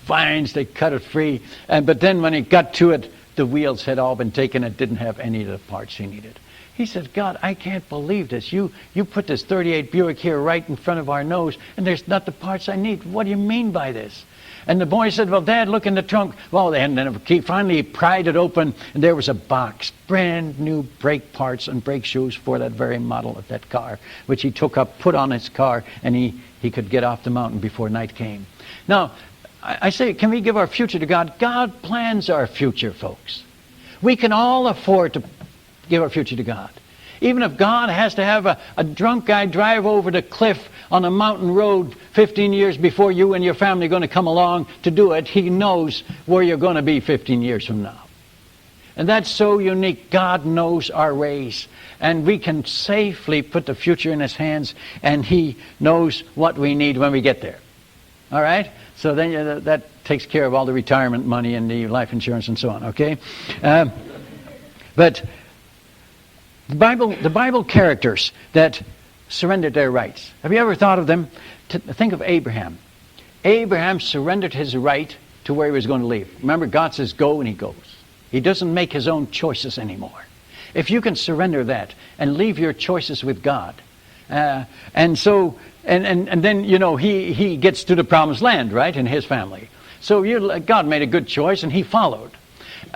vines. They cut it free. But then when he got to it, the wheels had all been taken. It didn't have any of the parts he needed. He said, God, I can't believe this. You put this 38 Buick here right in front of our nose, and there's not the parts I need. What do you mean by this? And the boy said, well, Dad, look in the trunk. Well, and then finally he pried it open, and there was a box, brand new brake parts and brake shoes for that very model of that car, which he took up, put on his car, and he could get off the mountain before night came. Now, I say, can we give our future to God? God plans our future, folks. We can all afford to give our future to God. Even if God has to have a drunk guy drive over the cliff on a mountain road 15 years before you and your family are going to come along to do it, He knows where you're going to be 15 years from now. And that's so unique. God knows our ways. And we can safely put the future in His hands, and He knows what we need when we get there. All right? So then that takes care of all the retirement money and the life insurance and so on, okay? But the Bible characters that surrendered their rights. Have you ever thought of them? Think of Abraham. Abraham surrendered his right to where he was going to live. Remember, God says go, and he goes. He doesn't make his own choices anymore. If you can surrender that and leave your choices with God, and then he gets to the promised land, right, in his family. So God made a good choice, and he followed.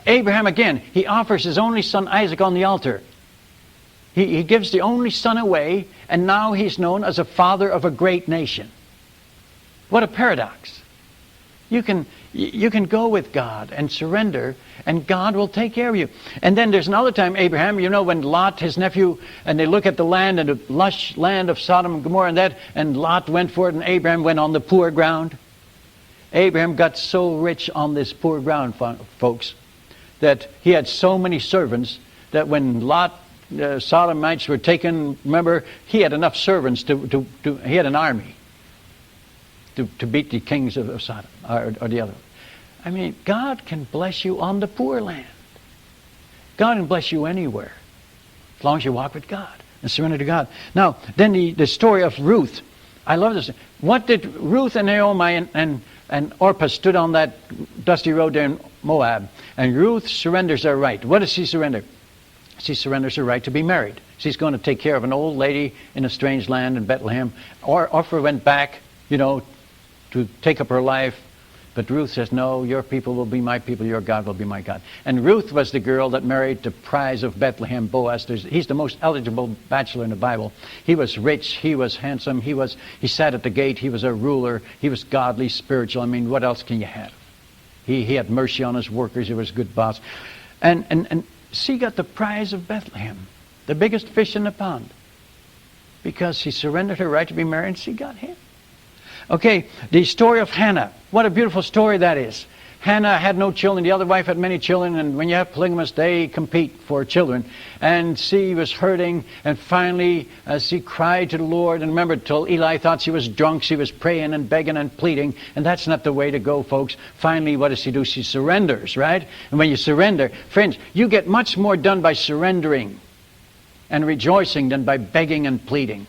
Abraham, again, he offers his only son Isaac on the altar. He gives the only son away, and now he's known as a father of a great nation. What a paradox. You can go with God and surrender, and God will take care of you. And then there's another time, Abraham, when Lot, his nephew, and they look at the land, and the lush land of Sodom and Gomorrah, and Lot went for it, and Abraham went on the poor ground. Abraham got so rich on this poor ground, folks, that he had so many servants that when Sodomites were taken, remember, he had enough servants he had an army to beat the kings of Sodom, or the other. I mean, God can bless you on the poor land. God can bless you anywhere, as long as you walk with God and surrender to God. Now, then the story of Ruth. I love this. What did Ruth and Naomi and Orpah stood on that dusty road there in Moab, and Ruth surrenders her right. What does she surrender? She surrenders her right to be married. She's going to take care of an old lady in a strange land in Bethlehem. Orpah went back, to take up her life. But Ruth says, no, your people will be my people, your God will be my God. And Ruth was the girl that married the prize of Bethlehem, Boaz. He's the most eligible bachelor in the Bible. He was rich, he was handsome, he sat at the gate, he was a ruler, he was godly, spiritual. I mean, what else can you have? He had mercy on his workers, he was a good boss. And she got the prize of Bethlehem, the biggest fish in the pond, because she surrendered her right to be married and she got him. Okay, the story of Hannah. What a beautiful story that is. Hannah had no children. The other wife had many children. And when you have polygamists, they compete for children. And she was hurting. And finally, she cried to the Lord. And remember, till Eli thought she was drunk, she was praying and begging and pleading. And that's not the way to go, folks. Finally, what does she do? She surrenders, right? And when you surrender, friends, you get much more done by surrendering and rejoicing than by begging and pleading.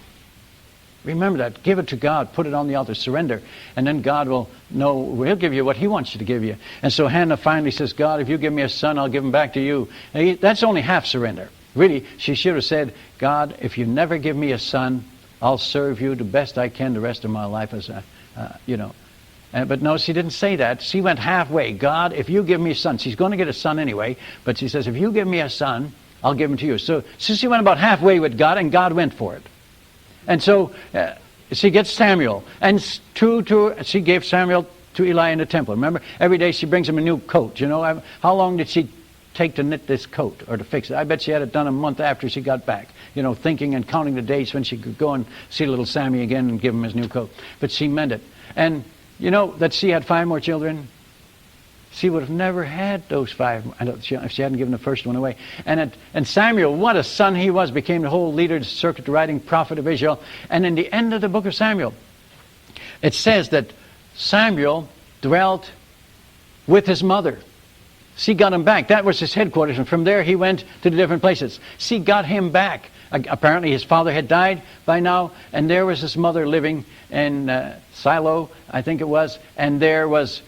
Remember that. Give it to God. Put it on the altar. Surrender. And then God will know. He'll give you what He wants you to give you. And so Hannah finally says, God, if you give me a son, I'll give him back to you. And that's only half surrender. Really, she should have said, God, if you never give me a son, I'll serve you the best I can the rest of my life. But no, she didn't say that. She went halfway. God, if you give me a son. She's going to get a son anyway. But she says, if you give me a son, I'll give him to you. So she went about halfway with God, and God went for it. And so she gets Samuel, and she gave Samuel to Eli in the temple. Remember, every day she brings him a new coat. How long did she take to knit this coat or to fix it? I bet she had it done a month after she got back, thinking and counting the days when she could go and see little Sammy again and give him his new coat. But she meant it. And that she had 5 more children. She would have never had those 5 if she hadn't given the first one away. And Samuel, what a son he was, became the whole leader, the circuit riding prophet of Israel. And in the end of the book of Samuel, it says that Samuel dwelt with his mother. She got him back. That was his headquarters. And from there he went to the different places. She got him back. Apparently his father had died by now. And there was his mother living in Shiloh, I think it was. And there was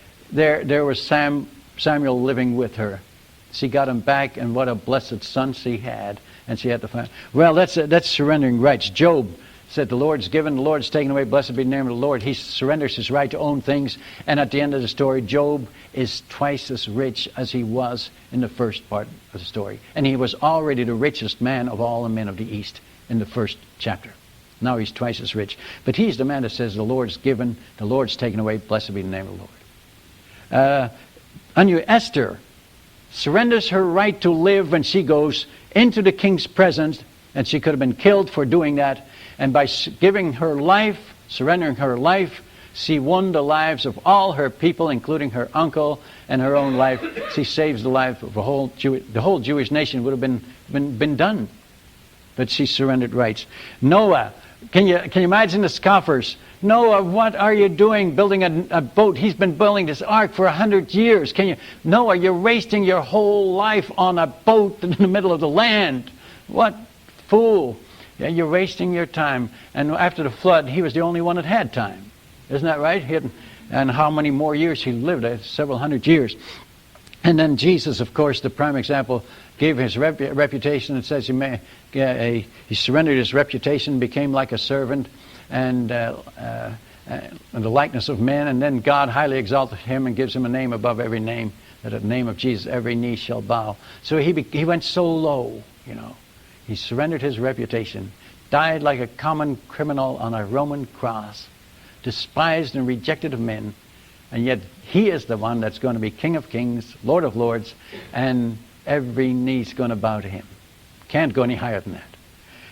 Samuel living with her. She got him back, and what a blessed son she had. And she had to find. Well, that's surrendering rights. Job said, the Lord's given, the Lord's taken away. Blessed be the name of the Lord. He surrenders his right to own things. And at the end of the story, Job is twice as rich as he was in the first part of the story. And he was already the richest man of all the men of the East in the first chapter. Now he's twice as rich. But he's the man that says, the Lord's given, the Lord's taken away. Blessed be the name of the Lord. Esther surrenders her right to live when she goes into the king's presence, and she could have been killed for doing that. And by giving her life, surrendering her life, she won the lives of all her people, including her uncle and her own life. She saves the life of the whole Jewish nation. Would have been done, but she surrendered rights. Noah, can you imagine the scoffers? Noah, what are you doing building a boat? He's been building this ark for 100 years. Noah, you're wasting your whole life on a boat in the middle of the land. What fool. Yeah, you're wasting your time. And after the flood, he was the only one that had time. Isn't that right? And how many more years he lived? Several hundred years. And then Jesus, of course, the prime example, gave his reputation. It says he surrendered his reputation, became like a servant, and the likeness of men. And then God highly exalted him and gives him a name above every name, that at the name of Jesus every knee shall bow. So he went so low, He surrendered his reputation, died like a common criminal on a Roman cross, despised and rejected of men, and yet he is the one that's going to be King of Kings, Lord of Lords, and every knee's going to bow to him. Can't go any higher than that.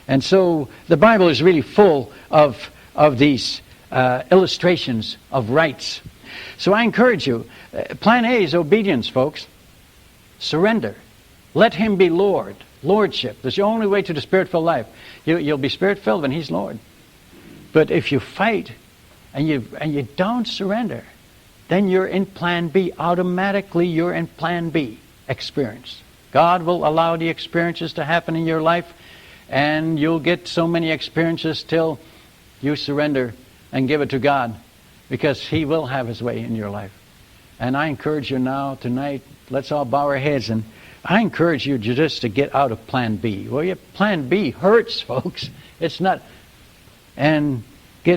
And so the Bible is really full of these illustrations of rights. So I encourage you, plan A is obedience, folks. Surrender. Let him be Lord. Lordship. That's the only way to the Spirit-filled life. You'll be Spirit-filled when he's Lord. But if you fight and you don't surrender, then you're in plan B. Automatically you're in plan B experience. God will allow the experiences to happen in your life, and you'll get so many experiences till you surrender and give it to God, because He will have His way in your life. And I encourage you now, tonight, let's all bow our heads, and I encourage you just to get out of plan B. Well, plan B hurts, folks. It's not. And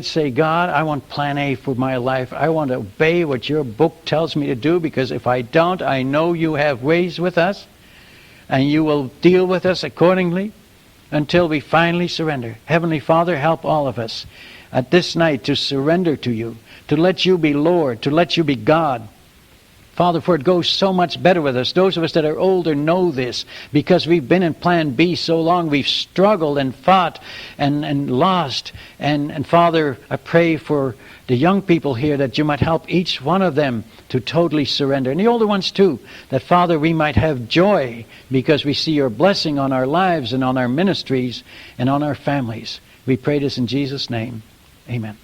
say, God, I want plan A for my life. I want to obey what your book tells me to do, because if I don't, I know you have ways with us, and you will deal with us accordingly until we finally surrender. Heavenly Father, help all of us at this night to surrender to you, to let you be Lord, to let you be God. Father, for it goes so much better with us. Those of us that are older know this, because we've been in plan B so long. We've struggled and fought and lost. And Father, I pray for the young people here that you might help each one of them to totally surrender. And the older ones too, that Father, we might have joy because we see your blessing on our lives and on our ministries and on our families. We pray this in Jesus' name. Amen.